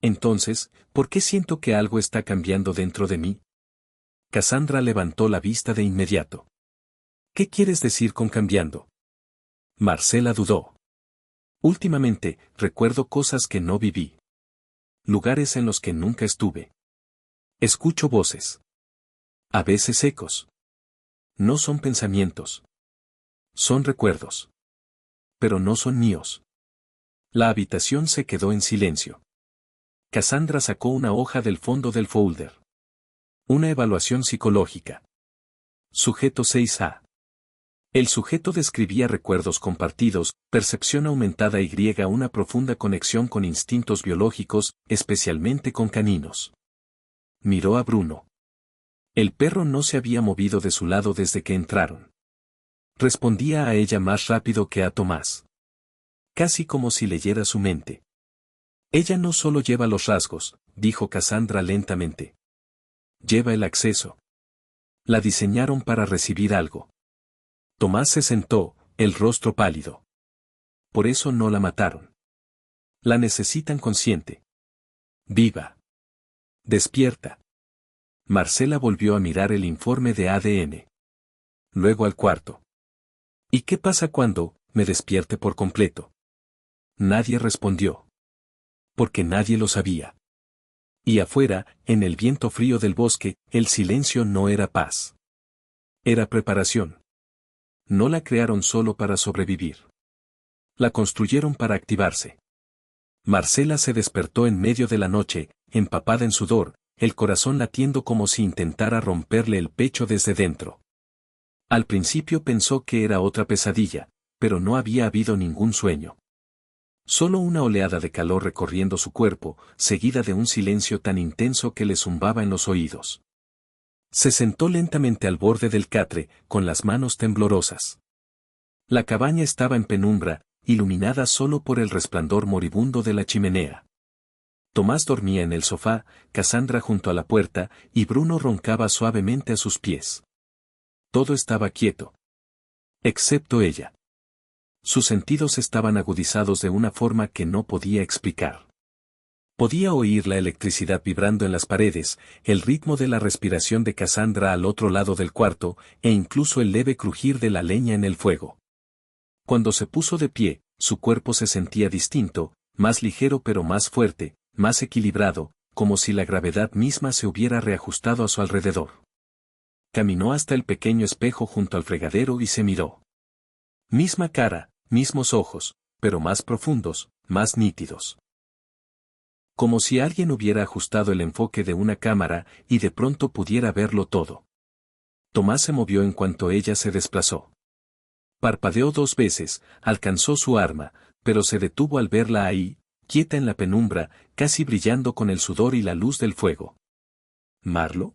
Entonces, ¿por qué siento que algo está cambiando dentro de mí? Cassandra levantó la vista de inmediato. ¿Qué quieres decir con cambiando? Marcela dudó. Últimamente, recuerdo cosas que no viví. Lugares en los que nunca estuve. Escucho voces. A veces ecos. No son pensamientos. Son recuerdos. Pero no son míos. La habitación se quedó en silencio. Cassandra sacó una hoja del fondo del folder. Una evaluación psicológica. Sujeto 6A. El sujeto describía recuerdos compartidos, percepción aumentada y una profunda conexión con instintos biológicos, especialmente con caninos. Miró a Bruno. El perro no se había movido de su lado desde que entraron. Respondía a ella más rápido que a Tomás. Casi como si leyera su mente. Ella no solo lleva los rasgos, dijo Cassandra lentamente. Lleva el acceso. La diseñaron para recibir algo. Tomás se sentó, el rostro pálido. Por eso no la mataron. La necesitan consciente. Viva. Despierta. Marcela volvió a mirar el informe de ADN. Luego al cuarto. ¿Y qué pasa cuando me despierte por completo? Nadie respondió. Porque nadie lo sabía. Y afuera, en el viento frío del bosque, el silencio no era paz. Era preparación. No la crearon solo para sobrevivir. La construyeron para activarse. Marcela se despertó en medio de la noche, empapada en sudor, el corazón latiendo como si intentara romperle el pecho desde dentro. Al principio pensó que era otra pesadilla, pero no había habido ningún sueño. Solo una oleada de calor recorriendo su cuerpo, seguida de un silencio tan intenso que le zumbaba en los oídos. Se sentó lentamente al borde del catre, con las manos temblorosas. La cabaña estaba en penumbra, iluminada solo por el resplandor moribundo de la chimenea. Tomás dormía en el sofá, Cassandra junto a la puerta, y Bruno roncaba suavemente a sus pies. Todo estaba quieto. Excepto ella. Sus sentidos estaban agudizados de una forma que no podía explicar. Podía oír la electricidad vibrando en las paredes, el ritmo de la respiración de Cassandra al otro lado del cuarto, e incluso el leve crujir de la leña en el fuego. Cuando se puso de pie, su cuerpo se sentía distinto, más ligero pero más fuerte, más equilibrado, como si la gravedad misma se hubiera reajustado a su alrededor. Caminó hasta el pequeño espejo junto al fregadero y se miró. Misma cara, Mismos ojos, pero más profundos, más nítidos. Como si alguien hubiera ajustado el enfoque de una cámara y de pronto pudiera verlo todo. Tomás se movió en cuanto ella se desplazó. Parpadeó 2 veces, alcanzó su arma, pero se detuvo al verla ahí, quieta en la penumbra, casi brillando con el sudor y la luz del fuego. ¿Marlo?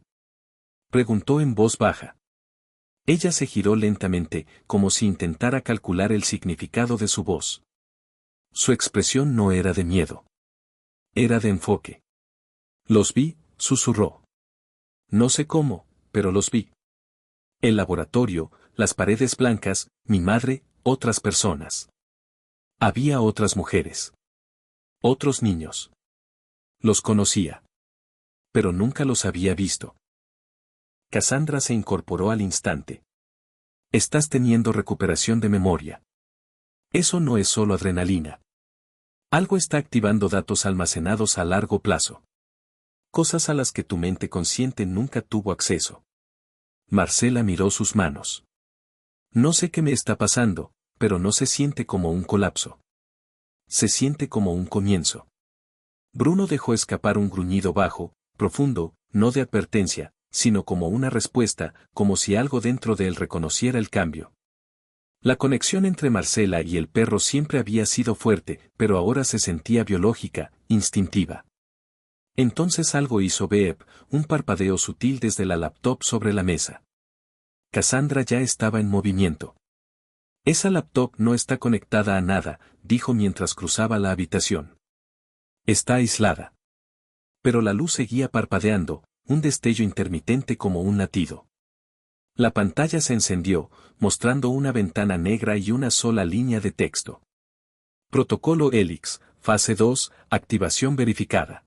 Preguntó en voz baja. Ella se giró lentamente, como si intentara calcular el significado de su voz. Su expresión no era de miedo. Era de enfoque. Los vi, susurró. No sé cómo, pero los vi. El laboratorio, las paredes blancas, mi madre, otras personas. Había otras mujeres. Otros niños. Los conocía. Pero nunca los había visto. Cassandra se incorporó al instante. Estás teniendo recuperación de memoria. Eso no es solo adrenalina. Algo está activando datos almacenados a largo plazo. Cosas a las que tu mente consciente nunca tuvo acceso. Marcela miró sus manos. No sé qué me está pasando, pero no se siente como un colapso. Se siente como un comienzo. Bruno dejó escapar un gruñido bajo, profundo, no de advertencia, sino como una respuesta, como si algo dentro de él reconociera el cambio. La conexión entre Marcela y el perro siempre había sido fuerte, pero ahora se sentía biológica, instintiva. Entonces algo hizo Beep, un parpadeo sutil desde la laptop sobre la mesa. Cassandra ya estaba en movimiento. Esa laptop no está conectada a nada, dijo mientras cruzaba la habitación. Está aislada. Pero la luz seguía parpadeando, un destello intermitente como un latido. La pantalla se encendió, mostrando una ventana negra y una sola línea de texto. Protocolo Helix, fase 2, activación verificada.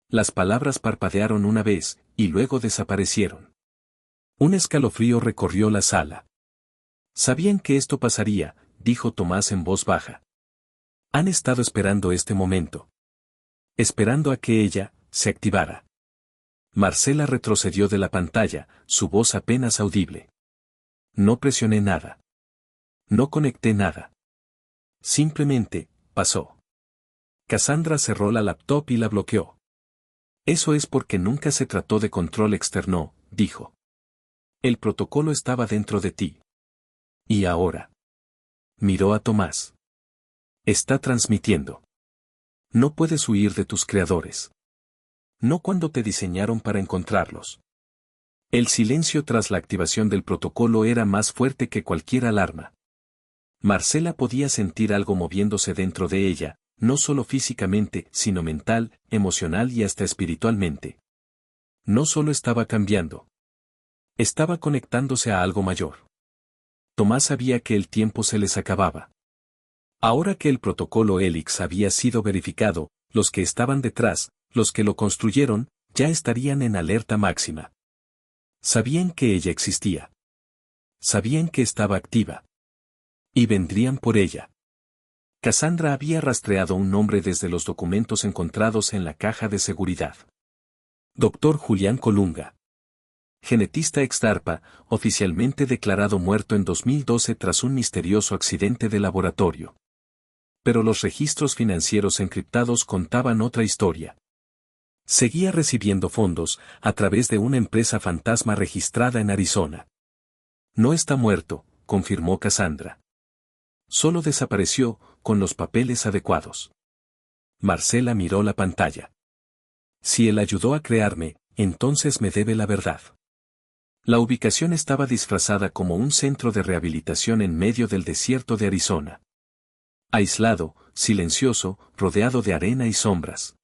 Las palabras parpadearon una vez, y luego desaparecieron. Un escalofrío recorrió la sala. Sabían que esto pasaría, dijo Tomás en voz baja. Han estado esperando este momento. Esperando a que ella se activara. Marcela retrocedió de la pantalla, su voz apenas audible. No presioné nada. No conecté nada. Simplemente, pasó. Cassandra cerró la laptop y la bloqueó. Eso es porque nunca se trató de control externo, dijo. El protocolo estaba dentro de ti. ¿Y ahora? Miró a Tomás. Está transmitiendo. No puedes huir de tus creadores. No cuando te diseñaron para encontrarlos. El silencio tras la activación del protocolo era más fuerte que cualquier alarma. Marcela podía sentir algo moviéndose dentro de ella, no solo físicamente, sino mental, emocional y hasta espiritualmente. No solo estaba cambiando. Estaba conectándose a algo mayor. Tomás sabía que el tiempo se les acababa. Ahora que el protocolo Helix había sido verificado, los que estaban detrás, los que lo construyeron, ya estarían en alerta máxima. Sabían que ella existía. Sabían que estaba activa. Y vendrían por ella. Cassandra había rastreado un nombre desde los documentos encontrados en la caja de seguridad. Dr. Julián Colunga. Genetista ex DARPA, oficialmente declarado muerto en 2012 tras un misterioso accidente de laboratorio. Pero los registros financieros encriptados contaban otra historia. Seguía recibiendo fondos a través de una empresa fantasma registrada en Arizona. No está muerto, confirmó Cassandra. Solo desapareció, con los papeles adecuados. Marcela miró la pantalla. Si él ayudó a crearme, entonces me debe la verdad. La ubicación estaba disfrazada como un centro de rehabilitación en medio del desierto de Arizona. Aislado, silencioso, rodeado de arena y sombras.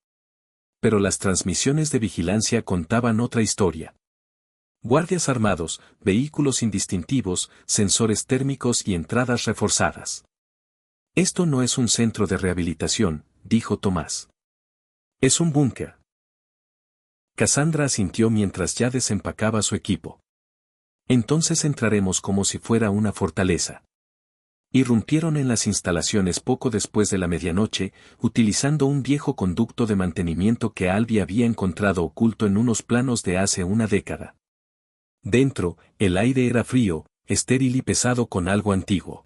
Pero las transmisiones de vigilancia contaban otra historia. Guardias armados, vehículos indistintivos, sensores térmicos y entradas reforzadas. Esto no es un centro de rehabilitación, dijo Tomás. Es un búnker. Cassandra asintió mientras ya desempacaba su equipo. Entonces entraremos como si fuera una fortaleza. Irrumpieron en las instalaciones poco después de la medianoche, utilizando un viejo conducto de mantenimiento que Albi había encontrado oculto en unos planos de hace una década. Dentro, el aire era frío, estéril y pesado con algo antiguo.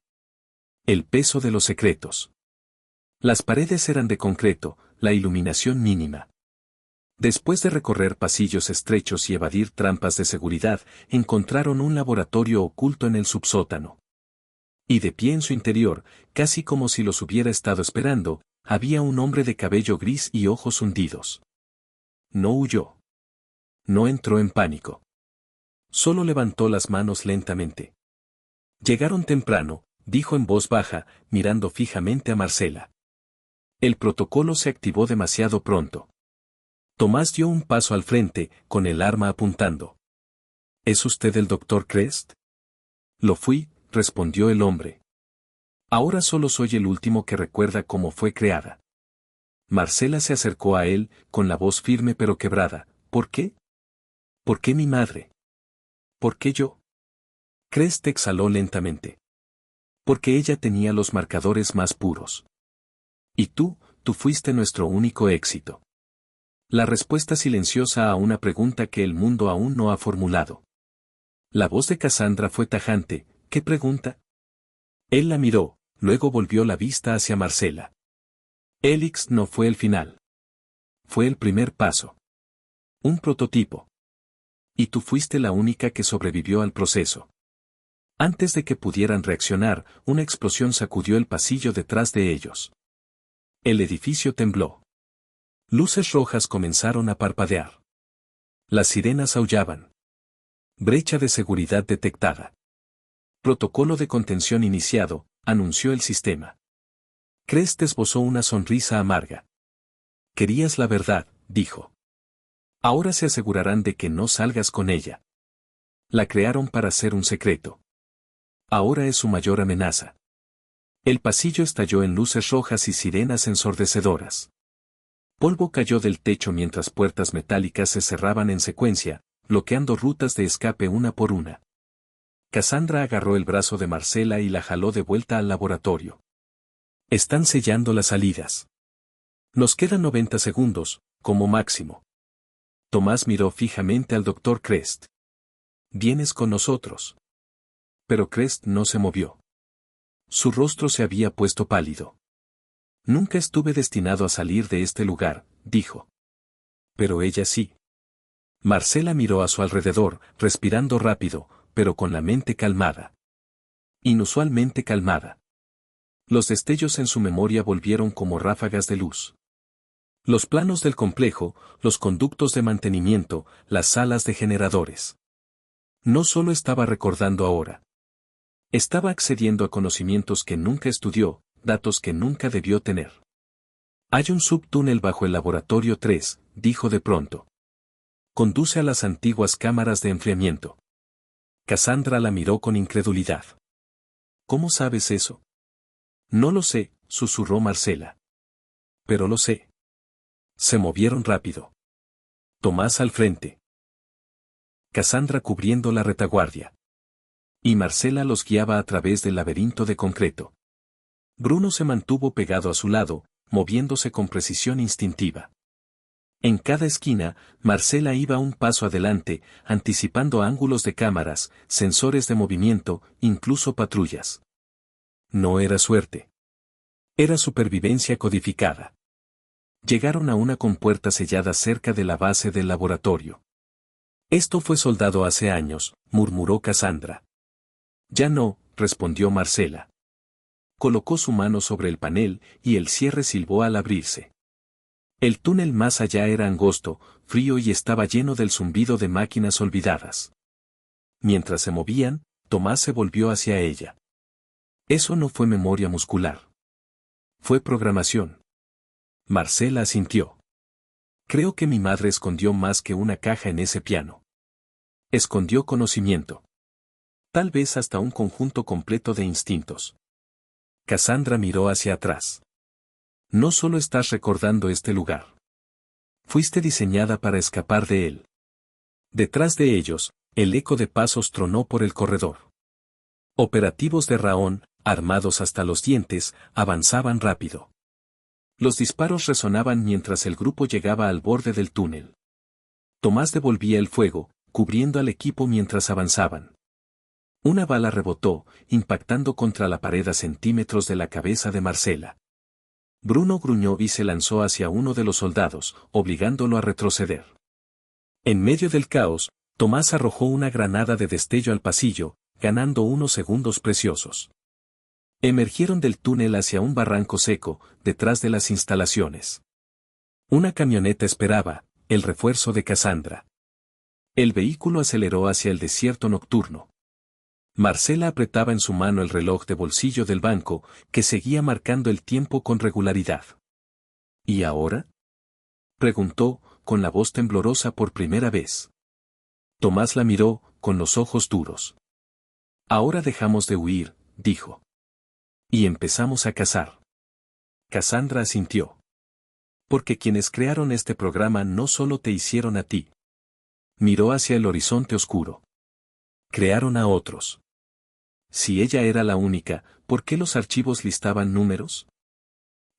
El peso de los secretos. Las paredes eran de concreto, la iluminación mínima. Después de recorrer pasillos estrechos y evadir trampas de seguridad, encontraron un laboratorio oculto en el subsótano. Y de pie en su interior, casi como si los hubiera estado esperando, había un hombre de cabello gris y ojos hundidos. No huyó. No entró en pánico. Solo levantó las manos lentamente. Llegaron temprano, dijo en voz baja, mirando fijamente a Marcela. El protocolo se activó demasiado pronto. Tomás dio un paso al frente, con el arma apuntando. ¿Es usted el doctor Crest? Lo fui, respondió el hombre. Ahora solo soy el último que recuerda cómo fue creada. Marcela se acercó a él, con la voz firme pero quebrada. ¿Por qué? ¿Por qué mi madre? ¿Por qué yo? Crest exhaló lentamente. Porque ella tenía los marcadores más puros. Y tú fuiste nuestro único éxito. La respuesta silenciosa a una pregunta que el mundo aún no ha formulado. La voz de Cassandra fue tajante. ¿Qué pregunta? Él la miró, luego volvió la vista hacia Marcela. Helix no fue el final. Fue el primer paso. Un prototipo. Y tú fuiste la única que sobrevivió al proceso. Antes de que pudieran reaccionar, una explosión sacudió el pasillo detrás de ellos. El edificio tembló. Luces rojas comenzaron a parpadear. Las sirenas aullaban. Brecha de seguridad detectada. Protocolo de contención iniciado, anunció el sistema. Crest esbozó una sonrisa amarga. Querías la verdad, dijo. Ahora se asegurarán de que no salgas con ella. La crearon para ser un secreto. Ahora es su mayor amenaza. El pasillo estalló en luces rojas y sirenas ensordecedoras. Polvo cayó del techo mientras puertas metálicas se cerraban en secuencia, bloqueando rutas de escape una por una. Cassandra agarró el brazo de Marcela y la jaló de vuelta al laboratorio. Están sellando las salidas. Nos quedan 90 segundos, como máximo. Tomás miró fijamente al doctor Crest. ¿Vienes con nosotros? Pero Crest no se movió. Su rostro se había puesto pálido. Nunca estuve destinado a salir de este lugar, dijo. Pero ella sí. Marcela miró a su alrededor, respirando rápido, pero con la mente calmada. Inusualmente calmada. Los destellos en su memoria volvieron como ráfagas de luz. Los planos del complejo, los conductos de mantenimiento, las salas de generadores. No solo estaba recordando ahora. Estaba accediendo a conocimientos que nunca estudió, datos que nunca debió tener. Hay un subtúnel bajo el laboratorio 3, dijo de pronto. Conduce a las antiguas cámaras de enfriamiento. Cassandra la miró con incredulidad. ¿Cómo sabes eso? No lo sé, susurró Marcela. Pero lo sé. Se movieron rápido. Tomás al frente. Cassandra cubriendo la retaguardia. Y Marcela los guiaba a través del laberinto de concreto. Bruno se mantuvo pegado a su lado, moviéndose con precisión instintiva. En cada esquina, Marcela iba un paso adelante, anticipando ángulos de cámaras, sensores de movimiento, incluso patrullas. No era suerte. Era supervivencia codificada. Llegaron a una compuerta sellada cerca de la base del laboratorio. Esto fue soldado hace años, murmuró Cassandra. Ya no, respondió Marcela. Colocó su mano sobre el panel, y el cierre silbó al abrirse. El túnel más allá era angosto, frío y estaba lleno del zumbido de máquinas olvidadas. Mientras se movían, Tomás se volvió hacia ella. Eso no fue memoria muscular. Fue programación. Marcela asintió. Creo que mi madre escondió más que una caja en ese piano. Escondió conocimiento. Tal vez hasta un conjunto completo de instintos. Cassandra miró hacia atrás. No solo estás recordando este lugar. Fuiste diseñada para escapar de él. Detrás de ellos, el eco de pasos tronó por el corredor. Operativos de Raón, armados hasta los dientes, avanzaban rápido. Los disparos resonaban mientras el grupo llegaba al borde del túnel. Tomás devolvía el fuego, cubriendo al equipo mientras avanzaban. Una bala rebotó, impactando contra la pared a centímetros de la cabeza de Marcela. Bruno gruñó y se lanzó hacia uno de los soldados, obligándolo a retroceder. En medio del caos, Tomás arrojó una granada de destello al pasillo, ganando unos segundos preciosos. Emergieron del túnel hacia un barranco seco, detrás de las instalaciones. Una camioneta esperaba, el refuerzo de Cassandra. El vehículo aceleró hacia el desierto nocturno. Marcela apretaba en su mano el reloj de bolsillo del banco, que seguía marcando el tiempo con regularidad. ¿Y ahora?, preguntó, con la voz temblorosa por primera vez. Tomás la miró, con los ojos duros. Ahora dejamos de huir, dijo. Y empezamos a cazar. Cassandra asintió. Porque quienes crearon este programa no solo te hicieron a ti. Miró hacia el horizonte oscuro. Crearon a otros. Si ella era la única, ¿por qué los archivos listaban números?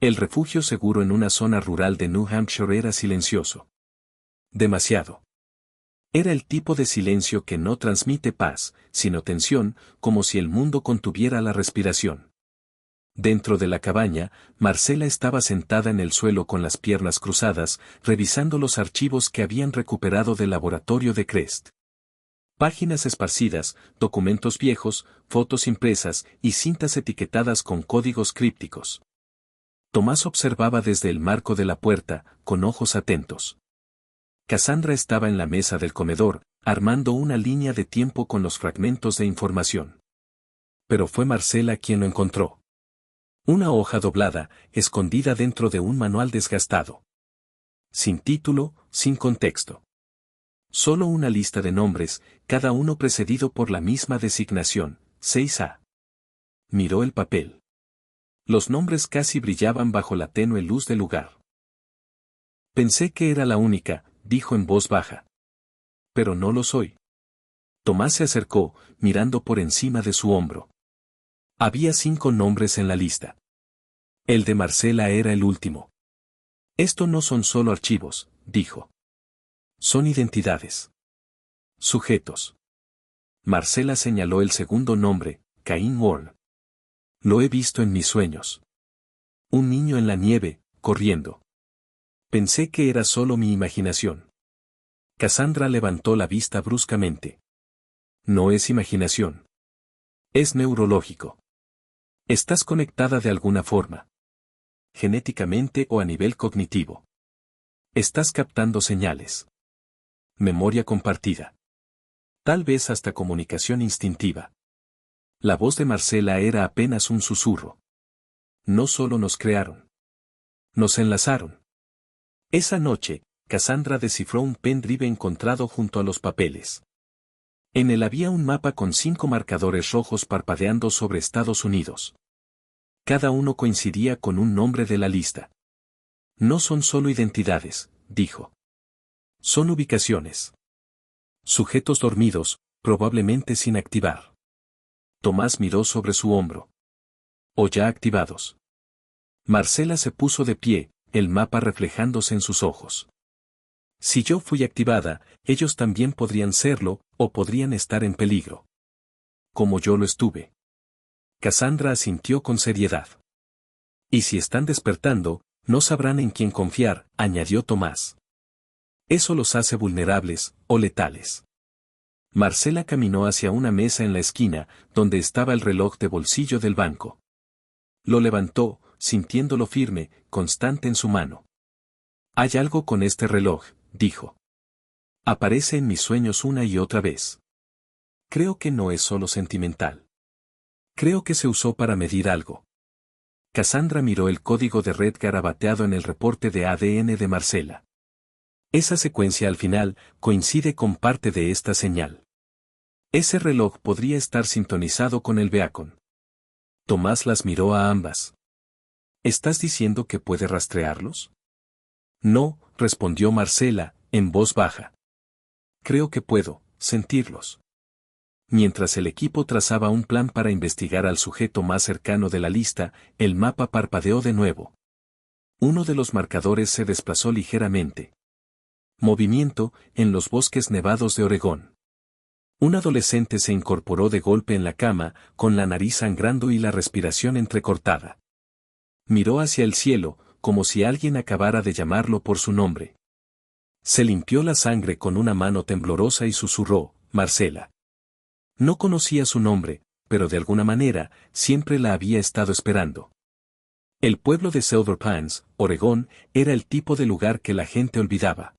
El refugio seguro en una zona rural de New Hampshire era silencioso. Demasiado. Era el tipo de silencio que no transmite paz, sino tensión, como si el mundo contuviera la respiración. Dentro de la cabaña, Marcela estaba sentada en el suelo con las piernas cruzadas, revisando los archivos que habían recuperado del laboratorio de Crest. Páginas esparcidas, documentos viejos, fotos impresas y cintas etiquetadas con códigos crípticos. Tomás observaba desde el marco de la puerta, con ojos atentos. Cassandra estaba en la mesa del comedor, armando una línea de tiempo con los fragmentos de información. Pero fue Marcela quien lo encontró. Una hoja doblada, escondida dentro de un manual desgastado. Sin título, sin contexto. Solo una lista de nombres, cada uno precedido por la misma designación, 6A. Miró el papel. Los nombres casi brillaban bajo la tenue luz del lugar. Pensé que era la única, dijo en voz baja. Pero no lo soy. Tomás se acercó, mirando por encima de su hombro. Había 5 nombres en la lista. El de Marcela era el último. Esto no son solo archivos, dijo. Son identidades. Sujetos. Marcela señaló el segundo nombre, Cain Ward. Lo he visto en mis sueños. Un niño en la nieve, corriendo. Pensé que era solo mi imaginación. Cassandra levantó la vista bruscamente. No es imaginación. Es neurológico. Estás conectada de alguna forma. Genéticamente o a nivel cognitivo. Estás captando señales. Memoria compartida. Tal vez hasta comunicación instintiva. La voz de Marcela era apenas un susurro. No solo nos crearon. Nos enlazaron. Esa noche, Cassandra descifró un pendrive encontrado junto a los papeles. En él había un mapa con 5 marcadores rojos parpadeando sobre Estados Unidos. Cada uno coincidía con un nombre de la lista. No son solo identidades, dijo. Son ubicaciones. Sujetos dormidos, probablemente sin activar. Tomás miró sobre su hombro. O ya activados. Marcela se puso de pie, el mapa reflejándose en sus ojos. Si yo fui activada, ellos también podrían serlo, o podrían estar en peligro. Como yo lo estuve. Cassandra asintió con seriedad. Y si están despertando, no sabrán en quién confiar, añadió Tomás. Eso los hace vulnerables, o letales. Marcela caminó hacia una mesa en la esquina, donde estaba el reloj de bolsillo del banco. Lo levantó, sintiéndolo firme, constante en su mano. Hay algo con este reloj, dijo. Aparece en mis sueños una y otra vez. Creo que no es solo sentimental. Creo que se usó para medir algo. Cassandra miró el código de red garabateado en el reporte de ADN de Marcela. Esa secuencia al final coincide con parte de esta señal. Ese reloj podría estar sintonizado con el beacon. Tomás las miró a ambas. ¿Estás diciendo que puede rastrearlos? No, respondió Marcela, en voz baja. Creo que puedo sentirlos. Mientras el equipo trazaba un plan para investigar al sujeto más cercano de la lista, el mapa parpadeó de nuevo. Uno de los marcadores se desplazó ligeramente. Movimiento, en los bosques nevados de Oregón. Un adolescente se incorporó de golpe en la cama, con la nariz sangrando y la respiración entrecortada. Miró hacia el cielo, como si alguien acabara de llamarlo por su nombre. Se limpió la sangre con una mano temblorosa y susurró, Marcela. No conocía su nombre, pero de alguna manera, siempre la había estado esperando. El pueblo de Silver Pines, Oregón, era el tipo de lugar que la gente olvidaba.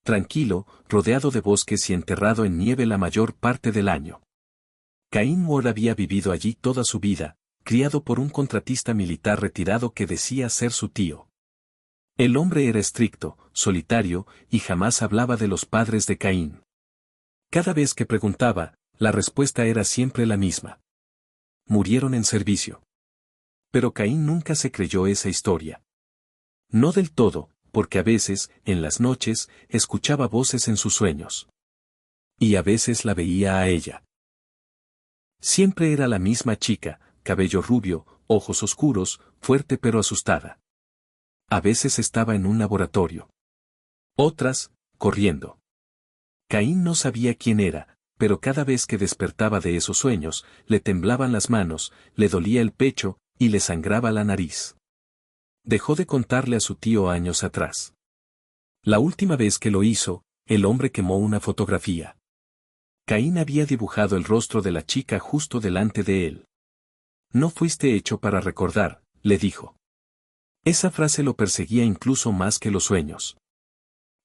Tranquilo, rodeado de bosques y enterrado en nieve la mayor parte del año. Cain Ward había vivido allí toda su vida, criado por un contratista militar retirado que decía ser su tío. El hombre era estricto, solitario, y jamás hablaba de los padres de Caín. Cada vez que preguntaba, la respuesta era siempre la misma. Murieron en servicio. Pero Caín nunca se creyó esa historia. No del todo, porque a veces, en las noches, escuchaba voces en sus sueños. Y a veces la veía a ella. Siempre era la misma chica, cabello rubio, ojos oscuros, fuerte pero asustada. A veces estaba en un laboratorio. Otras, corriendo. Caín no sabía quién era, pero cada vez que despertaba de esos sueños, le temblaban las manos, le dolía el pecho, y le sangraba la nariz. Dejó de contarle a su tío años atrás. La última vez que lo hizo, el hombre quemó una fotografía. Caín había dibujado el rostro de la chica justo delante de él. No fuiste hecho para recordar, le dijo. Esa frase lo perseguía incluso más que los sueños.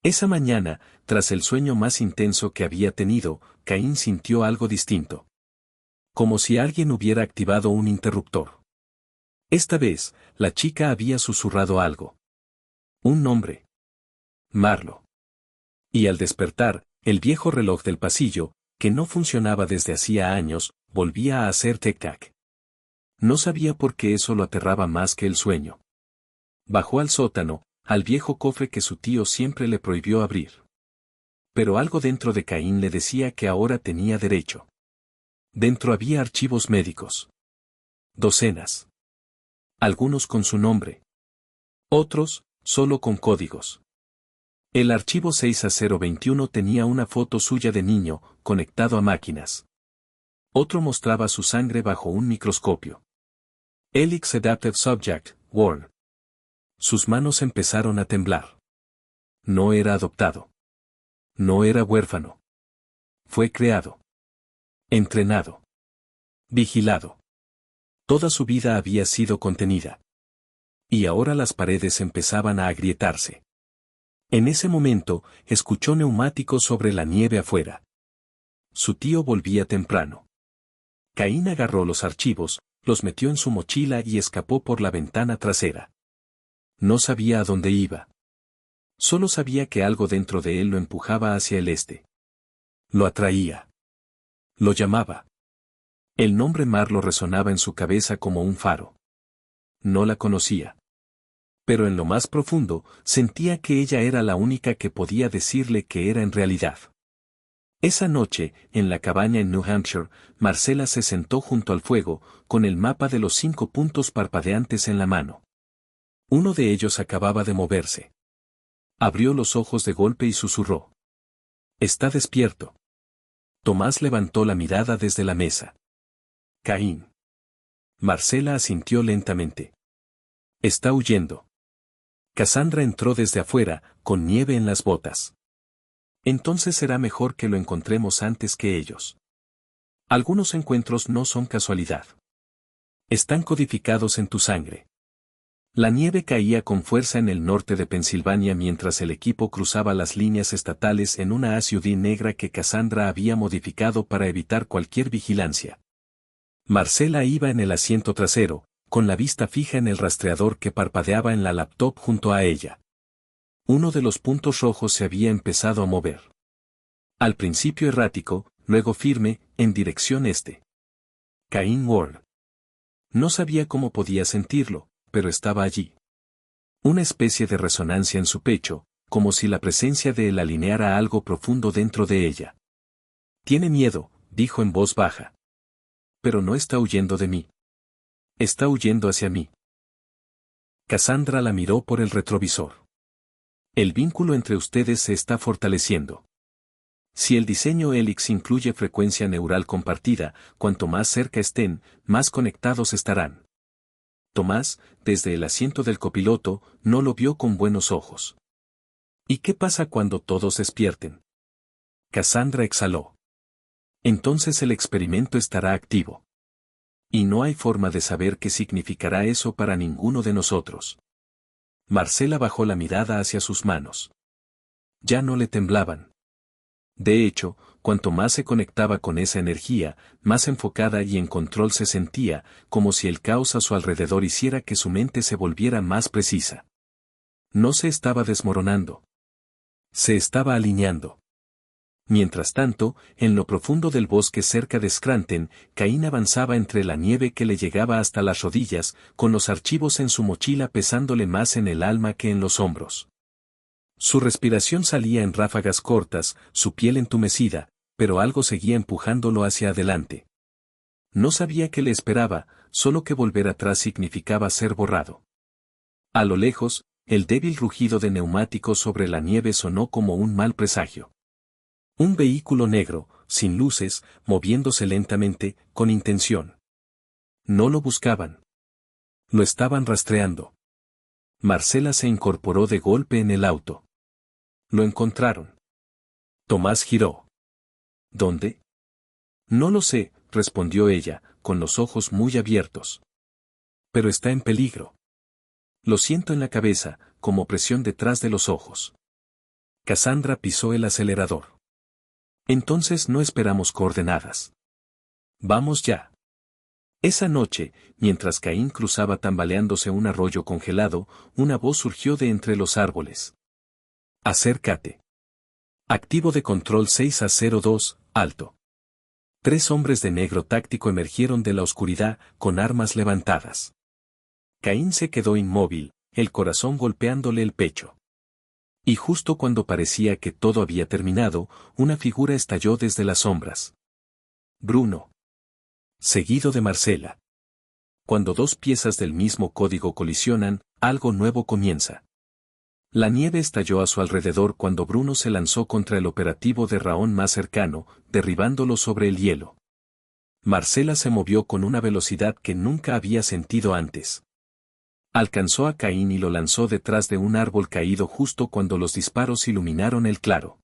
Esa mañana, tras el sueño más intenso que había tenido, Caín sintió algo distinto. Como si alguien hubiera activado un interruptor. Esta vez, la chica había susurrado algo. Un nombre. Marlo. Y al despertar, el viejo reloj del pasillo, que no funcionaba desde hacía años, volvía a hacer tic-tac. No sabía por qué eso lo aterraba más que el sueño. Bajó al sótano, al viejo cofre que su tío siempre le prohibió abrir. Pero algo dentro de Caín le decía que ahora tenía derecho. Dentro había archivos médicos. Docenas. Algunos con su nombre. Otros, solo con códigos. El archivo 6A021 tenía una foto suya de niño, conectado a máquinas. Otro mostraba su sangre bajo un microscopio. Elix Adaptive Subject, Warn. Sus manos empezaron a temblar. No era adoptado. No era huérfano. Fue creado. Entrenado. Vigilado. Toda su vida había sido contenida. Y ahora las paredes empezaban a agrietarse. En ese momento, escuchó neumáticos sobre la nieve afuera. Su tío volvía temprano. Caín agarró los archivos, los metió en su mochila y escapó por la ventana trasera. No sabía a dónde iba. Solo sabía que algo dentro de él lo empujaba hacia el este. Lo atraía. Lo llamaba. El nombre Marlo resonaba en su cabeza como un faro. No la conocía. Pero en lo más profundo, sentía que ella era la única que podía decirle que era en realidad. Esa noche, en la cabaña en New Hampshire, Marcela se sentó junto al fuego, con el mapa de los 5 puntos parpadeantes en la mano. Uno de ellos acababa de moverse. Abrió los ojos de golpe y susurró. «Está despierto». Tomás levantó la mirada desde la mesa. «Caín». Marcela asintió lentamente. «Está huyendo». Cassandra entró desde afuera, con nieve en las botas. Entonces será mejor que lo encontremos antes que ellos. Algunos encuentros no son casualidad. Están codificados en tu sangre. La nieve caía con fuerza en el norte de Pensilvania mientras el equipo cruzaba las líneas estatales en una SUV negra que Cassandra había modificado para evitar cualquier vigilancia. Marcela iba en el asiento trasero, con la vista fija en el rastreador que parpadeaba en la laptop junto a ella. Uno de los puntos rojos se había empezado a mover. Al principio errático, luego firme, en dirección este. Caín Ward. No sabía cómo podía sentirlo, pero estaba allí. Una especie de resonancia en su pecho, como si la presencia de él alineara algo profundo dentro de ella. Tiene miedo, dijo en voz baja. Pero no está huyendo de mí. Está huyendo hacia mí. Cassandra la miró por el retrovisor. El vínculo entre ustedes se está fortaleciendo. Si el diseño Helix incluye frecuencia neural compartida, cuanto más cerca estén, más conectados estarán. Tomás, desde el asiento del copiloto, no lo vio con buenos ojos. ¿Y qué pasa cuando todos despierten? Cassandra exhaló. Entonces el experimento estará activo. Y no hay forma de saber qué significará eso para ninguno de nosotros. Marcela bajó la mirada hacia sus manos. Ya no le temblaban. De hecho, cuanto más se conectaba con esa energía, más enfocada y en control se sentía, como si el caos a su alrededor hiciera que su mente se volviera más precisa. No se estaba desmoronando. Se estaba alineando. Mientras tanto, en lo profundo del bosque cerca de Scranton, Caín avanzaba entre la nieve que le llegaba hasta las rodillas, con los archivos en su mochila pesándole más en el alma que en los hombros. Su respiración salía en ráfagas cortas, su piel entumecida, pero algo seguía empujándolo hacia adelante. No sabía qué le esperaba, solo que volver atrás significaba ser borrado. A lo lejos, el débil rugido de neumáticos sobre la nieve sonó como un mal presagio. Un vehículo negro, sin luces, moviéndose lentamente, con intención. No lo buscaban. Lo estaban rastreando. Marcela se incorporó de golpe en el auto. Lo encontraron. Tomás giró. ¿Dónde? No lo sé, respondió ella, con los ojos muy abiertos. Pero está en peligro. Lo siento en la cabeza, como presión detrás de los ojos. Cassandra pisó el acelerador. Entonces no esperamos coordenadas. Vamos ya. Esa noche, mientras Caín cruzaba tambaleándose un arroyo congelado, una voz surgió de entre los árboles. Acércate. Activo de control 6A02, alto. 3 hombres de negro táctico emergieron de la oscuridad, con armas levantadas. Caín se quedó inmóvil, el corazón golpeándole el pecho. Y justo cuando parecía que todo había terminado, una figura estalló desde las sombras. Bruno. Seguido de Marcela. Cuando dos piezas del mismo código colisionan, algo nuevo comienza. La nieve estalló a su alrededor cuando Bruno se lanzó contra el operativo de Raón más cercano, derribándolo sobre el hielo. Marcela se movió con una velocidad que nunca había sentido antes. Alcanzó a Caín y lo lanzó detrás de un árbol caído justo cuando los disparos iluminaron el claro.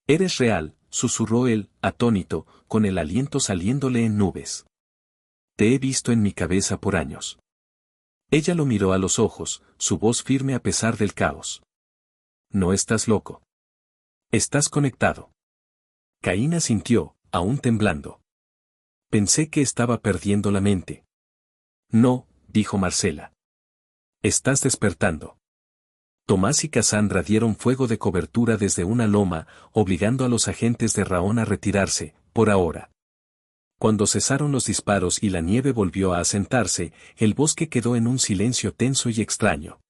«Eres real», susurró él, atónito, con el aliento saliéndole en nubes. «Te he visto en mi cabeza por años». Ella lo miró a los ojos, su voz firme a pesar del caos. «No estás loco. Estás conectado». Caín asintió, aún temblando. «Pensé que estaba perdiendo la mente». «No», dijo Marcela. «Estás despertando». Tomás y Cassandra dieron fuego de cobertura desde una loma, obligando a los agentes de Raón a retirarse, por ahora. Cuando cesaron los disparos y la nieve volvió a asentarse, el bosque quedó en un silencio tenso y extraño.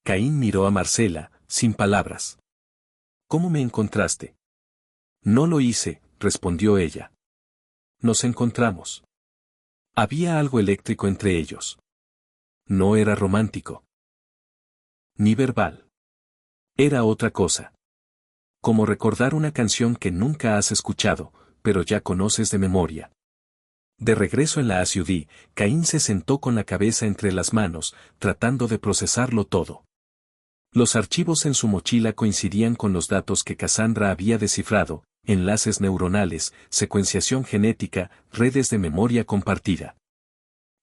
Caín miró a Marcela, sin palabras. «¿Cómo me encontraste?» «No lo hice», respondió ella. «Nos encontramos». Había algo eléctrico entre ellos. No era romántico. Ni verbal. Era otra cosa. Como recordar una canción que nunca has escuchado, pero ya conoces de memoria. De regreso en la SUV, Caín se sentó con la cabeza entre las manos, tratando de procesarlo todo. Los archivos en su mochila coincidían con los datos que Cassandra había descifrado, enlaces neuronales, secuenciación genética, redes de memoria compartida.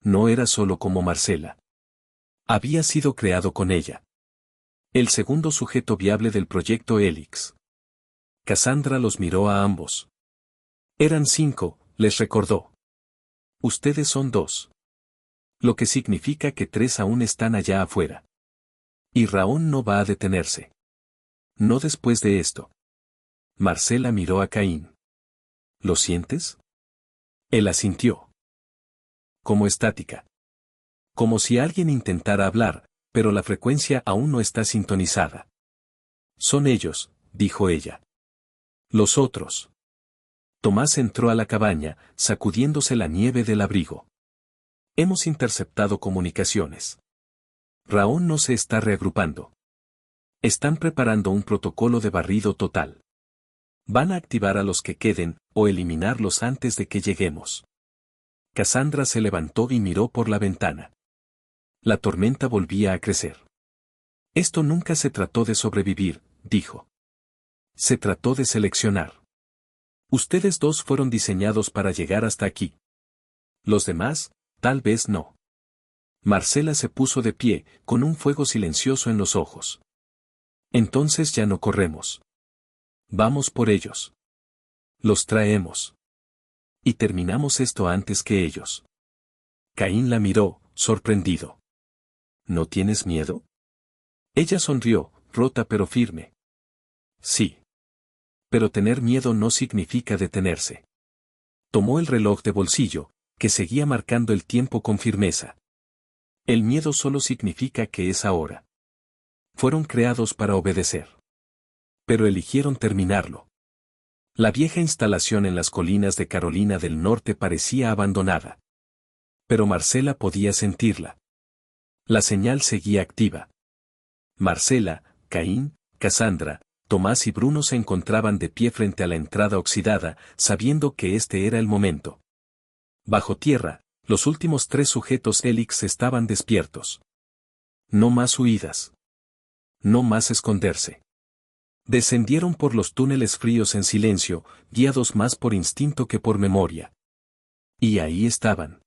No era solo como Marcela. Había sido creado con ella. El segundo sujeto viable del proyecto Helix. Cassandra los miró a ambos. Eran 5, les recordó. Ustedes son 2. Lo que significa que 3 aún están allá afuera. Y Raón no va a detenerse. No después de esto. Marcela miró a Caín. ¿Lo sientes? Él asintió. Como estática. Como si alguien intentara hablar, pero la frecuencia aún no está sintonizada. Son ellos, dijo ella. Los otros. Tomás entró a la cabaña, sacudiéndose la nieve del abrigo. Hemos interceptado comunicaciones. Raón no se está reagrupando. Están preparando un protocolo de barrido total. Van a activar a los que queden, o eliminarlos antes de que lleguemos. Cassandra se levantó y miró por la ventana. La tormenta volvía a crecer. Esto nunca se trató de sobrevivir, dijo. Se trató de seleccionar. Ustedes dos fueron diseñados para llegar hasta aquí. Los demás, tal vez no. Marcela se puso de pie, con un fuego silencioso en los ojos. Entonces ya no corremos. Vamos por ellos. Los traemos. Y terminamos esto antes que ellos. Caín la miró, sorprendido. ¿No tienes miedo? Ella sonrió, rota pero firme. Sí. Pero tener miedo no significa detenerse. Tomó el reloj de bolsillo, que seguía marcando el tiempo con firmeza. El miedo solo significa que es ahora. Fueron creados para obedecer. Pero eligieron terminarlo. La vieja instalación en las colinas de Carolina del Norte parecía abandonada. Pero Marcela podía sentirla. La señal seguía activa. Marcela, Caín, Cassandra, Tomás y Bruno se encontraban de pie frente a la entrada oxidada, sabiendo que este era el momento. Bajo tierra, los últimos 3 sujetos Helix estaban despiertos. No más huidas. No más esconderse. Descendieron por los túneles fríos en silencio, guiados más por instinto que por memoria. Y ahí estaban.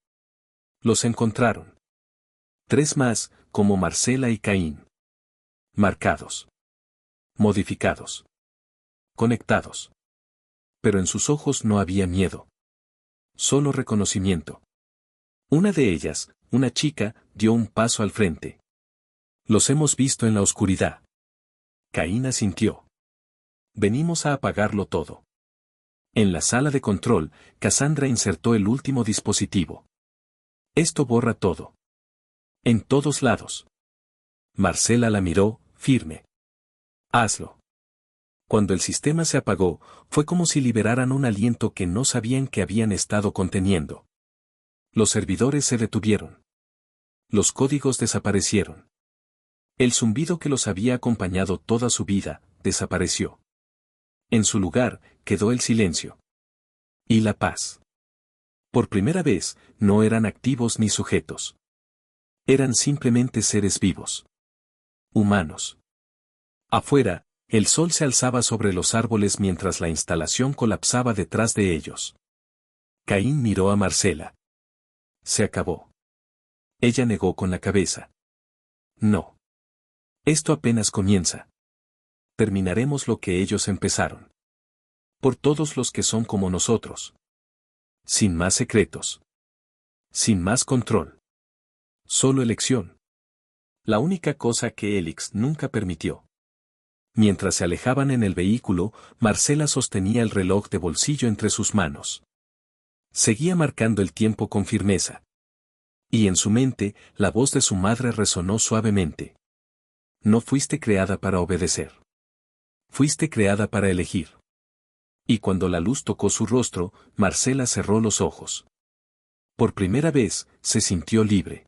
Los encontraron. 3 más, como Marcela y Caín. Marcados. Modificados. Conectados. Pero en sus ojos no había miedo. Solo reconocimiento. Una de ellas, una chica, dio un paso al frente. Los hemos visto en la oscuridad. Caín asintió. Venimos a apagarlo todo. En la sala de control, Cassandra insertó el último dispositivo. Esto borra todo. En todos lados. Marcela la miró, firme. Hazlo. Cuando el sistema se apagó, fue como si liberaran un aliento que no sabían que habían estado conteniendo. Los servidores se detuvieron. Los códigos desaparecieron. El zumbido que los había acompañado toda su vida, desapareció. En su lugar, quedó el silencio. Y la paz. Por primera vez, no eran activos ni sujetos. Eran simplemente seres vivos. Humanos. Afuera, el sol se alzaba sobre los árboles mientras la instalación colapsaba detrás de ellos. Caín miró a Marcela. Se acabó. Ella negó con la cabeza. No. Esto apenas comienza. Terminaremos lo que ellos empezaron. Por todos los que son como nosotros. Sin más secretos. Sin más control. Solo elección. La única cosa que Helix nunca permitió. Mientras se alejaban en el vehículo, Marcela sostenía el reloj de bolsillo entre sus manos. Seguía marcando el tiempo con firmeza. Y en su mente, la voz de su madre resonó suavemente. No fuiste creada para obedecer. Fuiste creada para elegir. Y cuando la luz tocó su rostro, Marcela cerró los ojos. Por primera vez, se sintió libre.